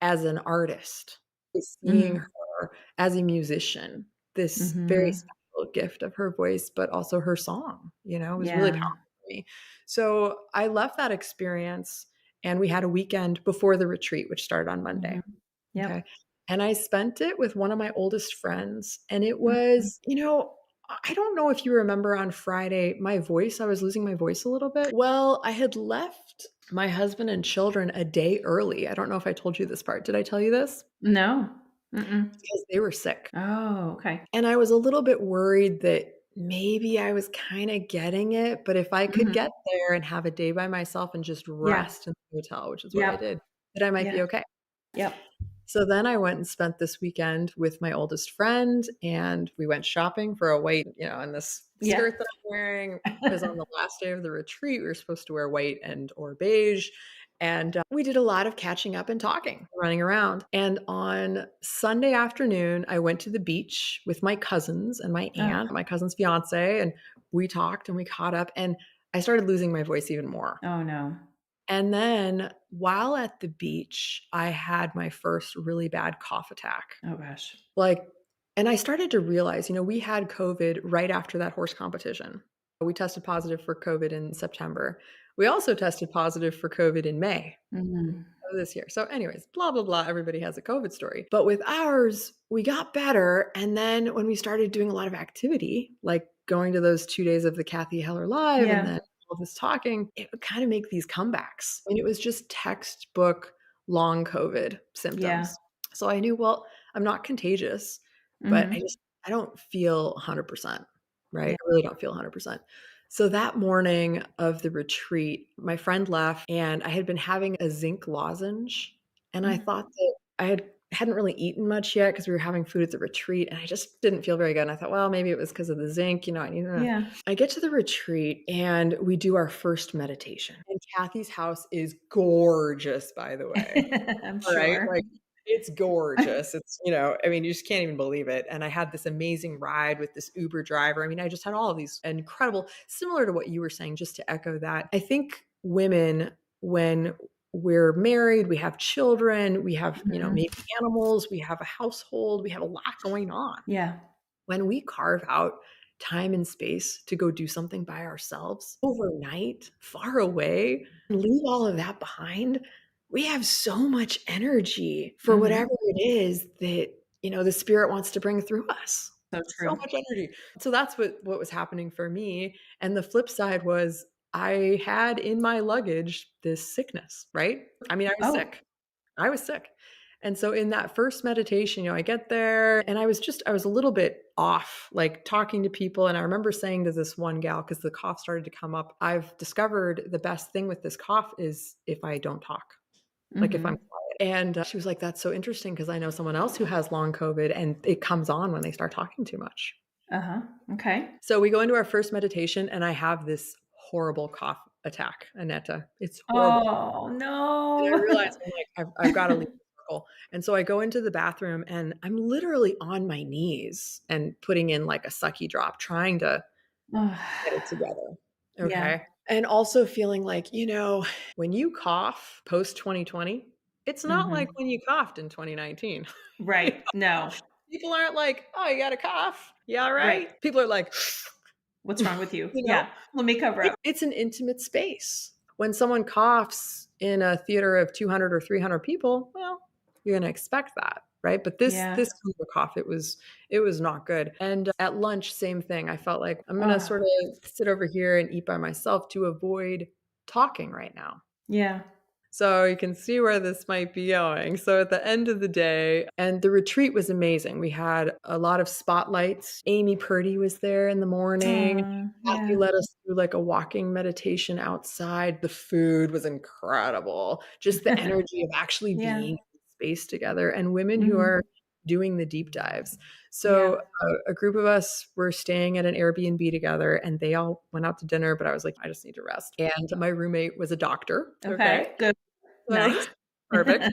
as an artist, seeing Mhm. her as a musician, this very Mhm. special gift of her voice, but also her song, was really Yeah. powerful for me. So I left that experience and we had a weekend before the retreat, which started on Monday. Mhm. Yep. Okay. And I spent it with one of my oldest friends. And it Mhm. was, I don't know if you remember on Friday, I was losing my voice a little bit. Well, I had left my husband and children a day early. I don't know if I told you this part. Did I tell you this? No. Mm-mm. Because they were sick. Oh, okay. And I was a little bit worried that maybe I was kind of getting it, but if I could Mhm. get there and have a day by myself and just Yeah. rest in the hotel, which is what I Yep. did, that I might Yeah. be okay. Yep. So then I went and spent this weekend with my oldest friend, and we went shopping for a white, and this Yeah. skirt that I'm wearing, because on the last day of the retreat, we were supposed to wear white and or beige. And we did a lot of catching up and talking, running around. And on Sunday afternoon, I went to the beach with my cousins and my Oh. aunt, my cousin's fiance, and we talked and we caught up. And I started losing my voice even more. Oh, no. And then while at the beach, I had my first really bad cough attack. Oh, gosh. Like, and I started to realize, we had COVID right after that horse competition. We tested positive for COVID in September. We also tested positive for COVID in May Mhm. of this year. So, anyways, blah, blah, blah. Everybody has a COVID story. But with ours, we got better. And then when we started doing a lot of activity, like going to those 2 days of the Cathy Heller Live and Yeah. then all this talking, it would kind of make these comebacks. And it was just textbook long COVID Yeah. symptoms. So I knew, well, I'm not contagious, but Mhm. I don't feel 100%, right? Yeah. I really don't feel 100%. So that morning of the retreat, my friend left and I had been having a zinc lozenge. And I Mhm. thought that hadn't really eaten much yet because we were having food at the retreat and I just didn't feel very good. And I thought, well, maybe it was because of the zinc, I need to. Yeah. I get to the retreat and we do our first meditation. And Cathy's house is gorgeous, by the way. I'm All right, sure. like, it's gorgeous. It's, you just can't even believe it, and I had this amazing ride with this Uber driver. I mean, I just had all of these incredible similar to what you were saying, just to echo that. I think women, when we're married, we have children, we have, Mhm. maybe animals, we have a household, we have a lot going on. Yeah. When we carve out time and space to go do something by ourselves overnight, far away, and leave all of that behind, we have so much energy for Mhm. whatever it is that, the spirit wants to bring through us. So So true. much energy. So that's what was happening for me. And the flip side was I had in my luggage this sickness, right? I mean, I was Oh. sick. I was sick. And so in that first meditation, I get there and I was a little bit off, like talking to people. And I remember saying to this one gal, because the cough started to come up, I've discovered the best thing with this cough is if I don't talk, like if I'm Mhm. quiet. And she was like, that's so interesting because I know someone else who has long COVID and it comes on when they start talking too much. Uh-huh. Okay. So we go into our first meditation and I have this horrible cough attack, Aneta. It's horrible. Oh, And I no. realized I'm like, I've gotta leave the circle. And so I go into the bathroom and I'm literally on my knees and putting in like a sucky drop, trying to get it together. Yeah. Okay. And also feeling like, when you cough post 2020, it's not like Mhm. when you coughed in 2019. You Right. know, No. people aren't like, oh, you got a cough. You all Right. right? People are like, What's wrong with you? you know, Yeah. Let me cover up. it's an intimate space. When someone coughs, in a theater of 200 or 300 people, well, you're going to expect that. Right. But this Yeah. Kuzma cough, it was not good. And at lunch, same thing. I felt like I'm going to Oh, sort of sit over here and eat by myself to avoid talking right now. yeah. So you can see where this might be going. So at the end of the day, and the retreat was amazing. We had a lot of spotlights. Amy Purdy was there in the morning. Oh, Cathy yeah. led us through like a walking meditation outside. The food was incredible. Just the energy of actually Yeah. being in space together, and women who Hmm. are doing the deep dives. So Yeah. a group of us were staying at an Airbnb together, and they all went out to dinner, but I was like, I just need to rest. And my roommate was a doctor. Okay. Okay. Good. So Nice. perfect.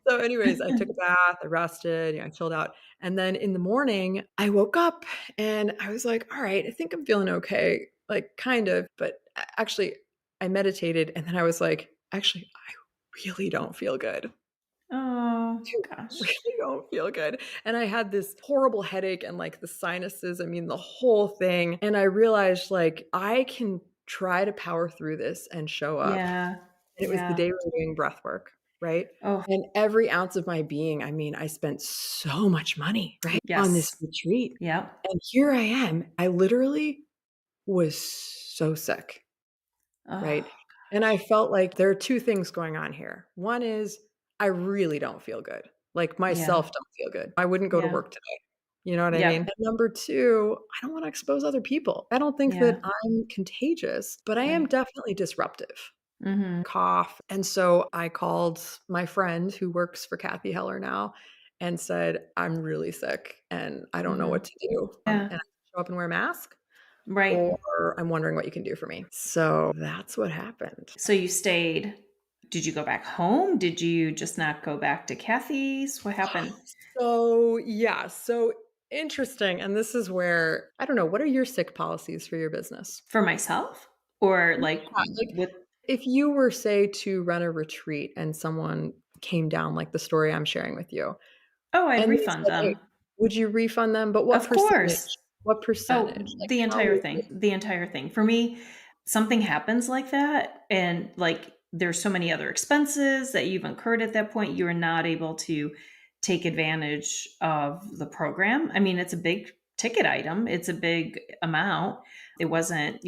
So anyways, I took a bath, I rested, I chilled out. And then in the morning, I woke up and I was like, all right, I think I'm feeling okay. Like kind of, but actually I meditated and then I was like, actually, I really don't feel good. Oh, I gosh. really don't feel good. And I had this horrible headache and like the sinuses, I mean, the whole thing. And I realized like I can try to power through this and show up. Yeah. And it was the Yeah. day we were doing breath work, right? Oh, And every ounce of my being, I mean, I spent so much money, right, on this yes. retreat. Yep. And here I am. I literally was so sick, right? Oh, And I felt like there are two things going on here. One is I really don't feel good. Like yeah. myself don't feel good. I wouldn't go to Yeah. work today. You know what I mean? Yep. And number two, I don't want to expose other people. I don't think that Yeah. I'm contagious, but I am Right. definitely disruptive. Mhm. Cough. And so I called my friend who works for Cathy Heller now and said, I'm really sick and I don't know what Mhm. to do. Yeah. And I show up and wear a mask, Right. or I'm wondering what you can do for me. So that's what happened. So you stayed. Did you go back home? Did you just not go back to Kathy's? What happened? So, yeah, so interesting. And this is where I don't know, what are your sick policies for your business? For myself? Or Yeah, like like with if you were, say, to run a retreat and someone came down like the story I'm sharing with you, oh, I'd and they refund said, "Hey, them. would you refund them?" But what Of course. percentage? What Oh, percentage? Like, the how entire would thing, you the entire thing. For me, something happens like that, and like there's so many other expenses that you've incurred at that point, you're not able to take advantage of the program. I mean, it's a big ticket item, it's a big amount. It wasn't,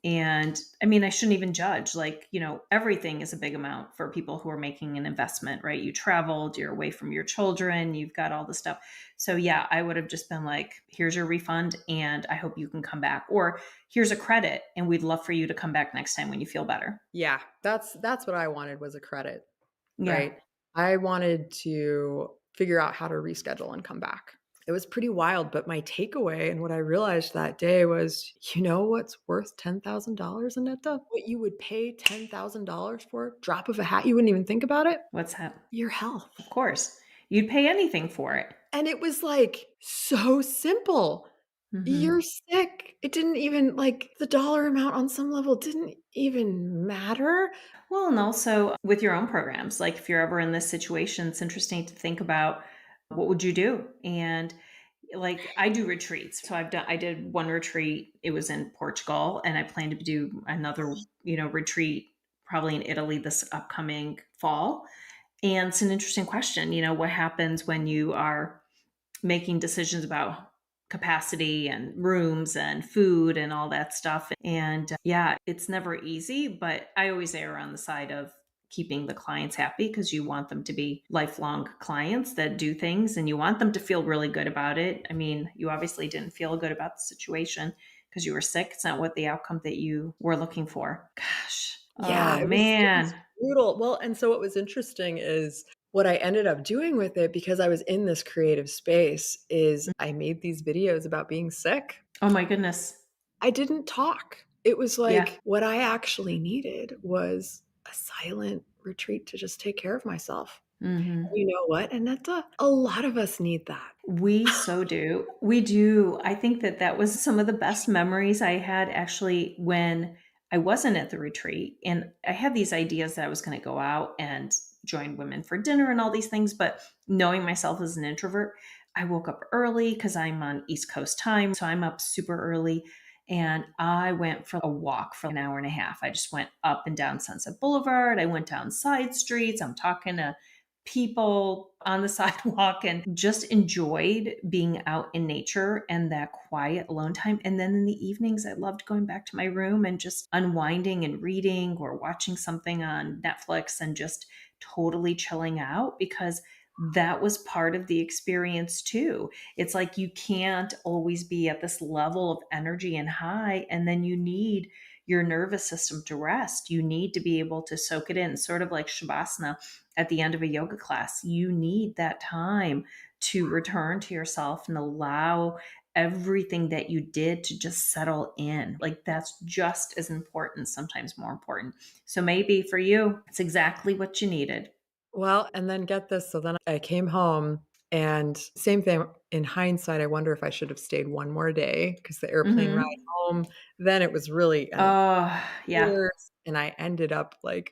and I mean, I shouldn't even judge. Like, everything is a big amount for people who are making an investment, right? You traveled, you're away from your children, you've got all the stuff. So yeah, I would have just been like, here's your refund and I hope you can come back. Or here's a credit and we'd love for you to come back next time when you feel better. Yeah, that's what I wanted was a credit, Yeah. right? I wanted to figure out how to reschedule and come back. It was pretty wild, but my takeaway and what I realized that day was, you know what's worth $10,000, Aneta? What you would pay $10,000 for? Drop of a hat, you wouldn't even think about it? What's that? Your health. Of course. You'd pay anything for it. And it was like so simple. You're Hmm. sick. It didn't even like the dollar amount on some level didn't even matter. Well, and also with your own programs, like if you're ever in this situation, it's interesting to think about what would you do? And like I do retreats. So I did one retreat. It was in Portugal and I plan to do another, retreat probably in Italy this upcoming fall. And it's an interesting question. What happens when you are making decisions about capacity and rooms and food and all that stuff? And yeah, it's never easy, but I always err on the side of keeping the clients happy because you want them to be lifelong clients that do things and you want them to feel really good about it. I mean, you obviously didn't feel good about the situation because you were sick. It's not what the outcome that you were looking for. Gosh. Yeah, Oh, it was man. brutal. Well, and so what was interesting is what I ended up doing with it because I was in this creative space is I made these videos about being sick. Oh, my goodness. I didn't talk. It was Yeah. like what I actually needed was a silent retreat to just take care of myself. Hmm. You know what, Aneta? A lot of us need that. We so do. We do. I think that that was some of the best memories I had actually when I wasn't at the retreat. And I had these ideas that I was going to go out and join women for dinner and all these things. But knowing myself as an introvert, I woke up early because I'm on East Coast time. So I'm up super early And I went for a walk for an hour and a half. I just went up and down Sunset Boulevard. I went down side streets. I'm talking to people on the sidewalk and just enjoyed being out in nature and that quiet alone time. And then in the evenings, I loved going back to my room and just unwinding and reading or watching something on Netflix and just totally chilling out because that was part of the experience too. It's like you can't always be at this level of energy and high, and then you need your nervous system to rest. You need to be able to soak it in, sort of like Shavasana at the end of a yoga class. You need that time to return to yourself and allow everything that you did to just settle in. Like that's just as important, sometimes more important. So maybe for you, it's exactly what you needed. Well, and then get this, so then I came home and same thing, in hindsight, I wonder if I should have stayed one more day because the airplane ride Hmm. home, then it was really an Oh, yeah. hours, and I ended up, like,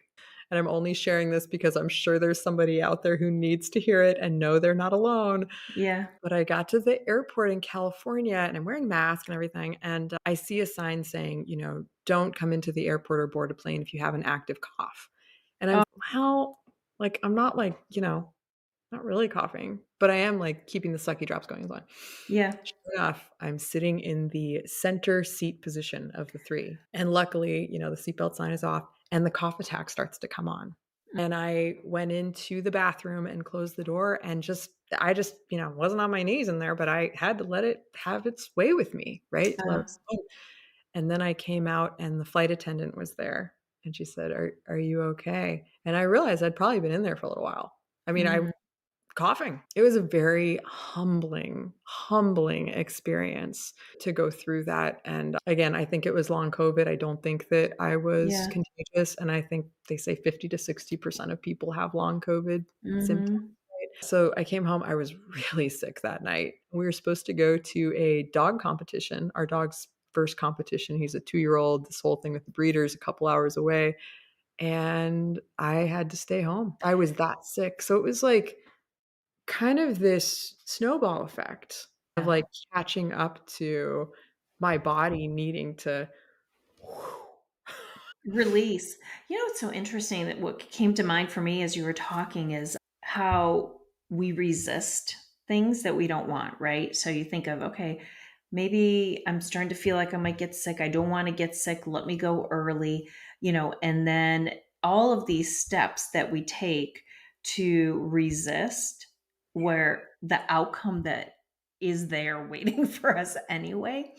and I'm only sharing this because I'm sure there's somebody out there who needs to hear it and know they're not alone, Yeah. but I got to the airport in California, and I'm wearing a mask and everything, and I see a sign saying, "Don't come into the airport or board a plane if you have an active cough." And I'm, Oh, "Well, like, I'm not, like, not really coughing, but I am, like, keeping the sucky drops going on." yeah. Sure enough, I'm sitting in the center seat position of the 3, and luckily, the seatbelt sign is off, and the cough attack starts to come on. And I went into the bathroom and closed the door and just, wasn't on my knees in there, but I had to let it have its way with me, right? To let Uh, it go. And then I came out and the flight attendant was there, and she said, "Are you okay?" And I realized I'd probably been in there for a little while. I mean, I mm, coughing. It was a very humbling experience to go through that, and again, I think it was long COVID. I don't think that I was yeah. contagious, and I think they say 50 to 60% of people have long COVID symptoms. Mhm. So I came home, I was really sick that night. We were supposed to go to a dog competition, our dog's first competition. He's a 2-year-old, this whole thing with the breeders a couple hours away, and I had to stay home. I was that sick. So it was like kind of this snowball effect of, Yeah. like, catching up to my body needing to Release. You know, it's so interesting that what came to mind for me as you were talking is how we resist things that we don't want, right? So you think of, okay, maybe I'm starting to feel like I might get sick. I don't want to get sick. Let me go early, and then all of these steps that we take to resist where the outcome that is there waiting for us anyway.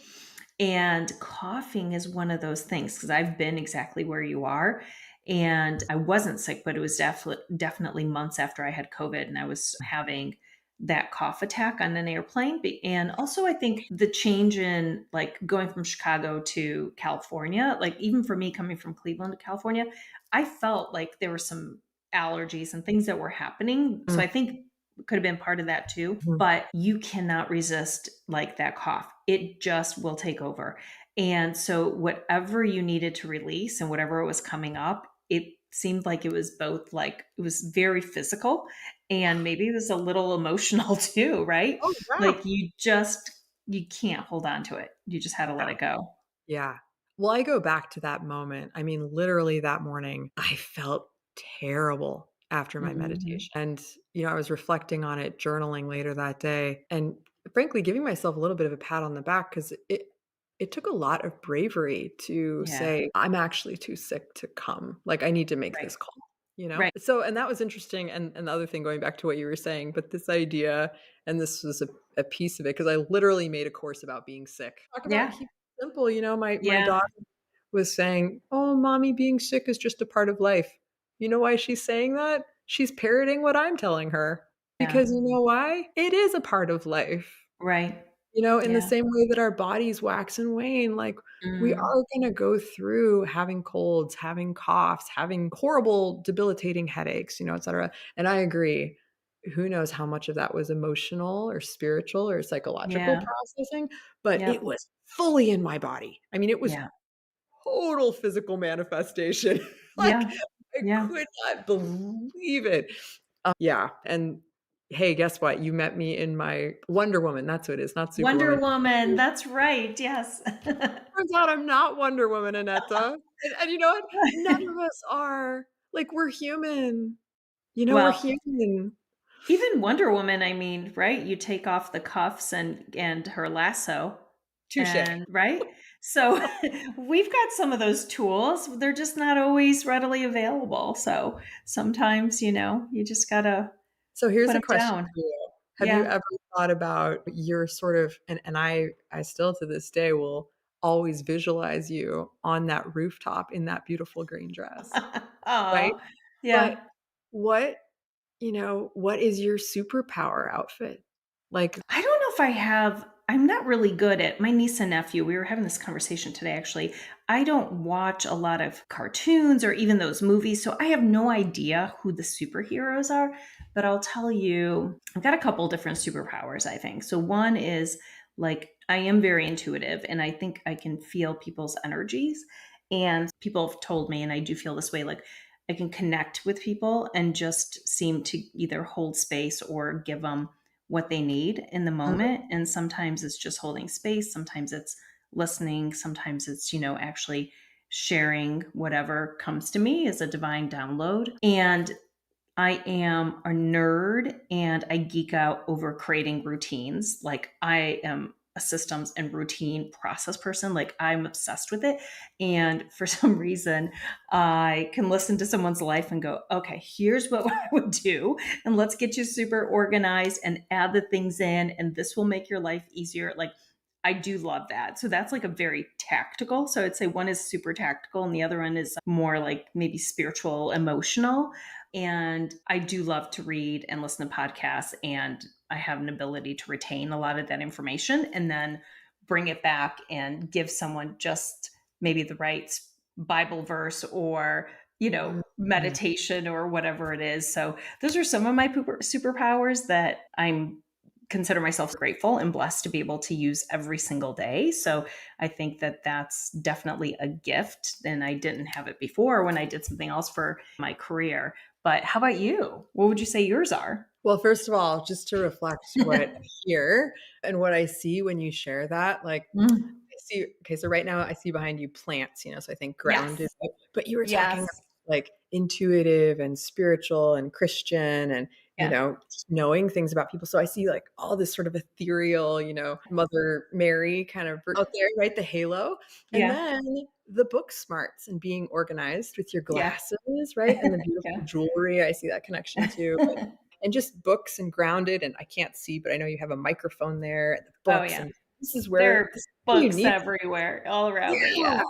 And coughing is one of those things because I've been exactly where you are. And I wasn't sick, but it was definitely months after I had COVID and I was having that cough attack on an airplane. And also, I think the change in like going from Chicago to California, like even for me coming from Cleveland to California, I felt like there were some allergies and things that were happening. So I think could have been part of that too, Mhm. but you cannot resist like that cough. It just will take over. And so whatever you needed to release and whatever was coming up, it seemed like it was both like it was very physical and maybe it was a little emotional too, right? Oh, yeah. Like you can't hold on to it. You just had to let it go. Yeah. Well, I go back to that moment. I mean, literally that morning, I felt terrible after my Mhm. meditation. And, I was reflecting on it, journaling later that day, and frankly, giving myself a little bit of a pat on the back because it took a lot of bravery to Yeah. say, I'm actually too sick to come. Like, I need to make Right. this call. Right. So, and that was interesting. And the other thing, going back to what you were saying, but this idea, and this was a piece of it, because I literally made a course about being sick. Talk about Yeah. keep simple, my Yeah. daughter was saying, "Oh, mommy, being sick is just a part of life." You know why she's saying that? She's parroting what I'm telling her. Yeah. Because you know why? It is a part of life. Right. In the Yeah. same way that our bodies wax and wane, like, we Mm. are gonna go through having colds, having coughs, having horrible, debilitating headaches, etcetera. And I agree. Who knows how much of that was emotional or spiritual or psychological Yeah. processing, but it Yep. was fully in my body. I mean, it was Yeah. total physical manifestation. Like, Yeah. I Yeah. could not believe it. Yeah, and Hey, guess what? You met me in my Wonder Woman. That's what it is, not Wonder Superwoman. Woman, that's right, yes. Turns out I'm not Wonder Woman, Aneta. And you know what? None of us are. Like, we're human. We're Well, human. even Wonder Woman, I mean, right? You take off the cuffs and her lasso Touche. and right? So, we've got some of those tools, they're just not always readily available, so sometimes, you just gotta So here's put a them question down. for you. Have you Yeah. ever thought about your sort of and I still to this day will always visualize you on that rooftop in that beautiful green dress, right? Aw, But yeah. what what is your superpower outfit? Like, I don't know if I'm not really good at my niece and nephew. We were having this conversation today, actually. I don't watch a lot of cartoons or even those movies, so I have no idea who the superheroes are. But I'll tell you, I've got a couple different superpowers, I think. So, one is like I am very intuitive and I think I can feel people's energies. And people have told me, and I do feel this way, like I can connect with people and just seem to either hold space or give them what they need in the mm, moment. And sometimes it's just holding space. Sometimes it's listening. Sometimes it's, actually sharing whatever comes to me as a divine download. And I am a nerd and I geek out over creating routines. Like I am a systems and routine process person. Like I'm obsessed with it. And for some reason, I can listen to someone's life and go, okay, here's what I would do. And let's get you super organized and add the things in. And this will make your life easier. Like I do love that. So that's like a very tactical. So I'd say one is super tactical and the other one is more like maybe spiritual, emotional. And I do love to read and listen to podcasts, and I have an ability to retain a lot of that information and then bring it back and give someone just maybe the right Bible verse or, mm, mm. meditation or whatever it is. So those are some of my superpowers that I'm consider myself grateful and blessed to be able to use every single day. So I think that that's definitely a gift. And I didn't have it before when I did something else for my career. But how about you? What would you say yours are? Well, first of all, just to reflect what I hear and what I see when you share that, like, Mm. I see okay, so right now I see behind you plants, so I think grounded, Yes. but you were talking about, Yes. like, intuitive and spiritual and Christian and, Yeah. just knowing things about people, so I see, like, all this sort of ethereal, Mother Mary kind of out there, right, the halo, and Yeah. then the book smarts and being organized with your Yeah. glasses, right, and the beautiful Yeah. jewelry, I see that connection too, and just books and grounded, and I can't see, but I know you have a microphone there and the Oh, books, yeah. and There are this is where you books need everywhere, all around me. yeah. Yeah.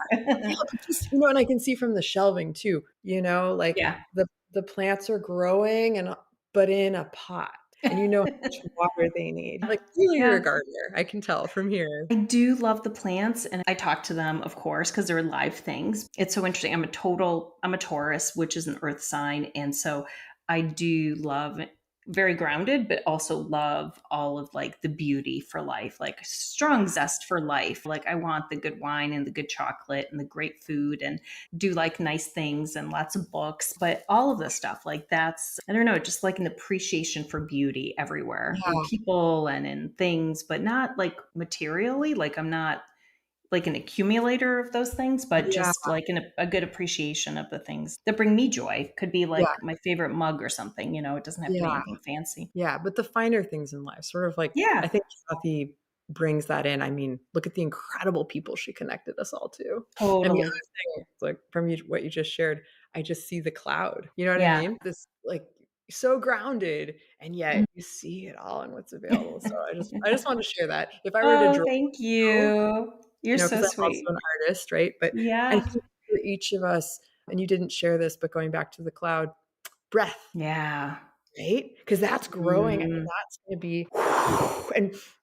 Yeah, but just and I can see from the shelving too, like, Yeah. the plants are growing but in a pot, and you know how much water they need. Like, clearly you're a Yeah. gardener, I can tell from here. I do love the plants and I talk to them, of course, because they're live things. It's so interesting. I'm a Taurus, which is an earth sign. And so I do love very grounded, but also love all of like the beauty for life, like strong zest for life. Like I want the good wine and the good chocolate and the great food and do like nice things and lots of books, but all of this stuff, like that's, I don't know, just like an appreciation for beauty everywhere in Yeah, people and in things, but not like materially. Like I'm not like an accumulator of those things, but yeah, just like a good appreciation of the things that bring me joy. Could be yeah, like my favorite mug or something, it doesn't have to be yeah. anything fancy. Yeah, but the finer things in life, sort of like I Yeah, think Cathy brings that in. I mean, look at the incredible people she connected us all to. And the totally. other thing, like from you, what you just shared, I just see the cloud. You know what I Yeah. mean? This like so grounded, and yet you see it all in what's available. So I just want to share that. If I were to Oh, draw, thank you. You're so because I'm also sweet. an artist, right? But I Yeah. think for each of us, and you didn't share this, but going back to the cloud, breath. Yeah. Right? Because that's growing, I mean, Mm, that's gonna be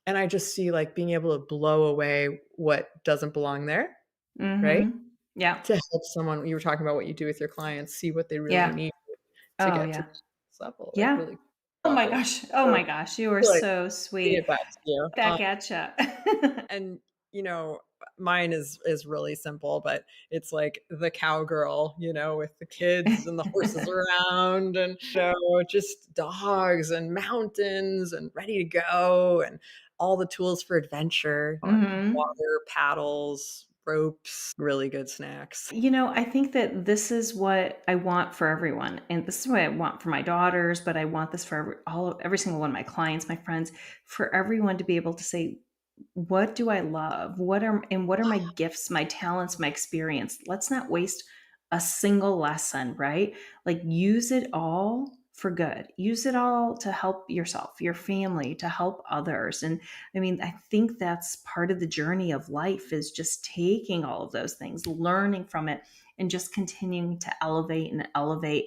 and I just see, like, being able to blow away what doesn't belong there, right? mhm. Yeah. To help someone you were talking about what you do with your clients, see what they really Yeah. need to Oh, get to yeah. the next level, like, Yeah. really Oh my level. gosh. Oh So, my gosh. You are I feel like so feed sweet. it back to you. Back at ya. And, you know, mine is really simple, but it's like the cowgirl, with the kids and the horses around and, just dogs and mountains and ready to go and all the tools for adventure, Mhm. water, paddles, ropes, really good snacks. I think that this is what I want for everyone, and this is what I want for my daughters, but I want this for every single one of my clients, my friends, for everyone to be able to say, what do I love? What are my gifts, my talents, my experience? Let's not waste a single lesson, right? Like use it all for good. Use it all to help yourself, your family, to help others. And I mean, I think that's part of the journey of life is just taking all of those things, learning from it, and just continuing to elevate and elevate.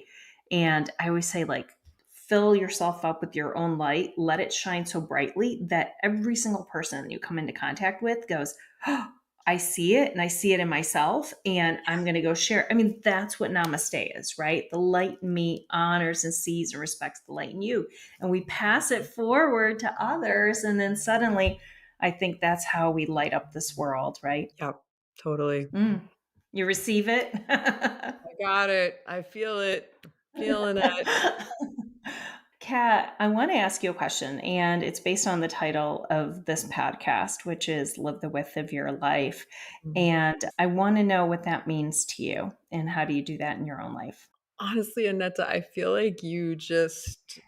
And I always say, like, fill yourself up with your own light, let it shine so brightly that every single person you come into contact with goes, oh, I see it and I see it in myself and I'm going to go share. I mean, that's what namaste is, right? The light in me honors and sees and respects the light in you. And we pass it forward to others. And then suddenly, I think that's how we light up this world, right? Yep, totally. Mm. You receive it? I got it. I feel it. Feeling it. Kat, I want to ask you a question, and it's based on the title of this podcast, which is Live the Width of Your Life. Mhm. And I want to know what that means to you, and how do you do that in your own life? Honestly, Aneta, I feel like you just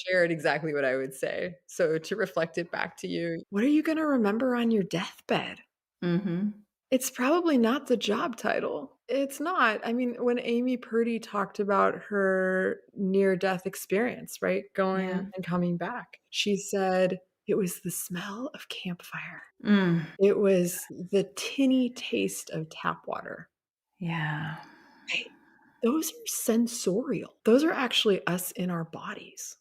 shared exactly what I would say. So to reflect it back to you, what are you going to remember on your deathbed? Mm-hmm. It's probably not the job title. It's not. I mean, when Amy Purdy talked about her near-death experience, right, going Yeah. and coming back, she said it was the smell of campfire. Mm. It was the tinny taste of tap water. Yeah. Right? Those are sensorial. Those are actually us in our bodies?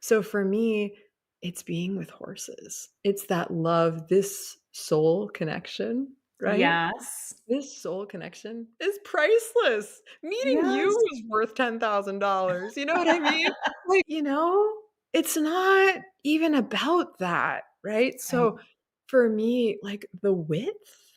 So for me, it's being with horses. It's that love, this soul connection, right? Yes. This soul connection is priceless. Meeting you Yes. is worth $10,000. You know what I mean? Like, it's not even about that, right? Right. So for me, like the width,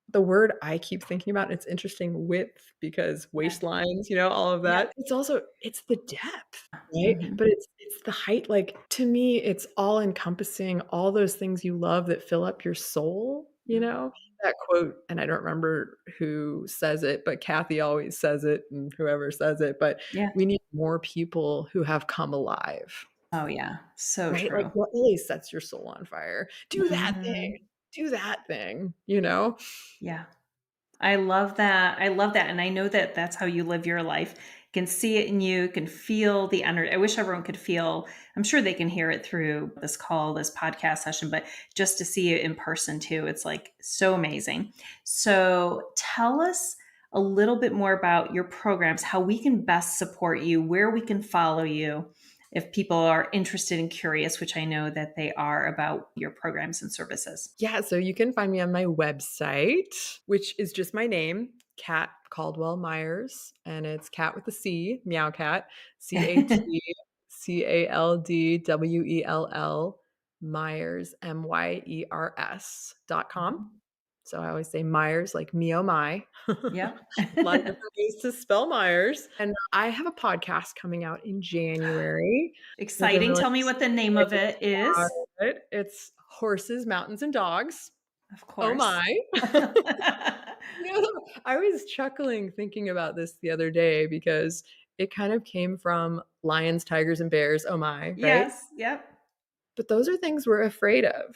the word I keep thinking about, it's interesting, width, because Yeah. waistlines, all of Yeah. that. It's the depth, right? Mm-hmm. But it's the height, like, to me, it's all encompassing all those things you love that fill up your soul? That quote, and I don't remember who says it, but Cathy always says it and whoever says it, but Yeah. we need more people who have come alive, Oh, yeah. So right? Like, true. what really sets your soul on fire? Do that thing. Mhm. Do that thing? Yeah. I love that. I love that. And I know that that's how you live your life. Can see it in you, can feel the energy. I wish everyone could feel, I'm sure they can hear it through this call, this podcast session, but just to see it in person too, it's like so amazing. So tell us a little bit more about your programs, how we can best support you, where we can follow you if people are interested and curious, which I know that they are about your programs and services. Yeah, so you can find me on my website, which is just my name, Cat Caldwell Myers, and it's cat with a C, meow cat, CatCaldwell Myers, Myers.com. So I always say Myers, like me oh my. Yep. A lot of different ways to spell Myers. And I have a podcast coming out in January, which I'm Exciting. really Tell me what the name of excited it is. about it. It's Horses, Mountains, and Dogs. Of Oh course. my. I was chuckling thinking about this the other day because it kind of came from lions, tigers, and bears. Oh my, right? Yes. Yep. But those are things we're afraid of.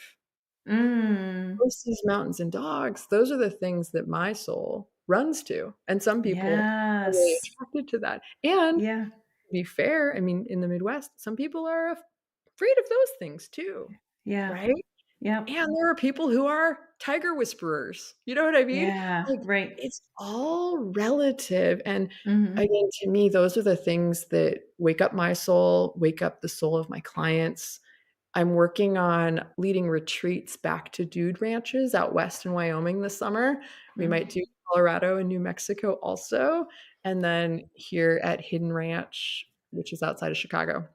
Mm. Horses, mountains, and dogs, those are the things that my soul runs to. And some people are really Yes. attracted to that. And to Yeah. be fair, I mean, in the Midwest, some people are afraid of those things too, Yeah. right? Yep. And there are people who are tiger whisperers. You know what I mean? Yeah. Like, Right. it's all relative, and Mhm. again, to me, those are the things that wake up my soul, wake up the soul of my clients. I'm working on leading retreats back to dude ranches out west in Wyoming this summer. We might Mm. do Colorado and New Mexico also, and then here at Hidden Ranch, which is outside of Chicago.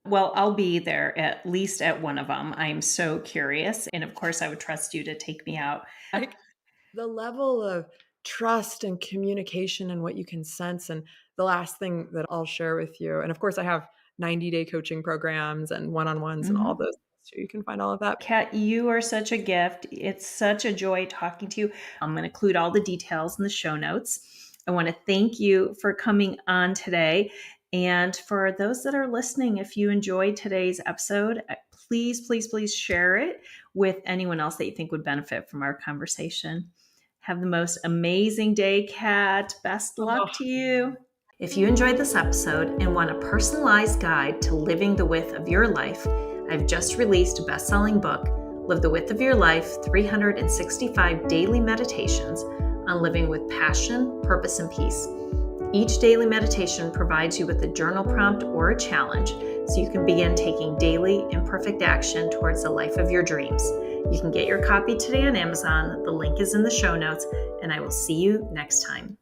Well, I'll be there at least at one of them. I'm so curious. And of course, I would trust you to take me out. Like the level of trust and communication and what you can sense. And the last thing that I'll share with you, and of course, I have 90-day coaching programs and one-on-ones and all Mhm. those things too. You can find all of that. Kat, you are such a gift. It's such a joy talking to you. I'm going to include all the details in the show notes. I want to thank you for coming on today. And for those that are listening, if you enjoyed today's episode, please, please, please share it with anyone else that you think would benefit from our conversation. Have the most amazing day, Kat. Best luck to you. If you enjoyed this episode and want a personalized guide to living the width of your life, I've just released a best-selling book, Live the Width of Your Life, 365 Daily Meditations on Living with Passion, Purpose, and Peace. Each daily meditation provides you with a journal prompt or a challenge so you can begin taking daily imperfect action towards the life of your dreams. You can get your copy today on Amazon. The link is in the show notes, and I will see you next time.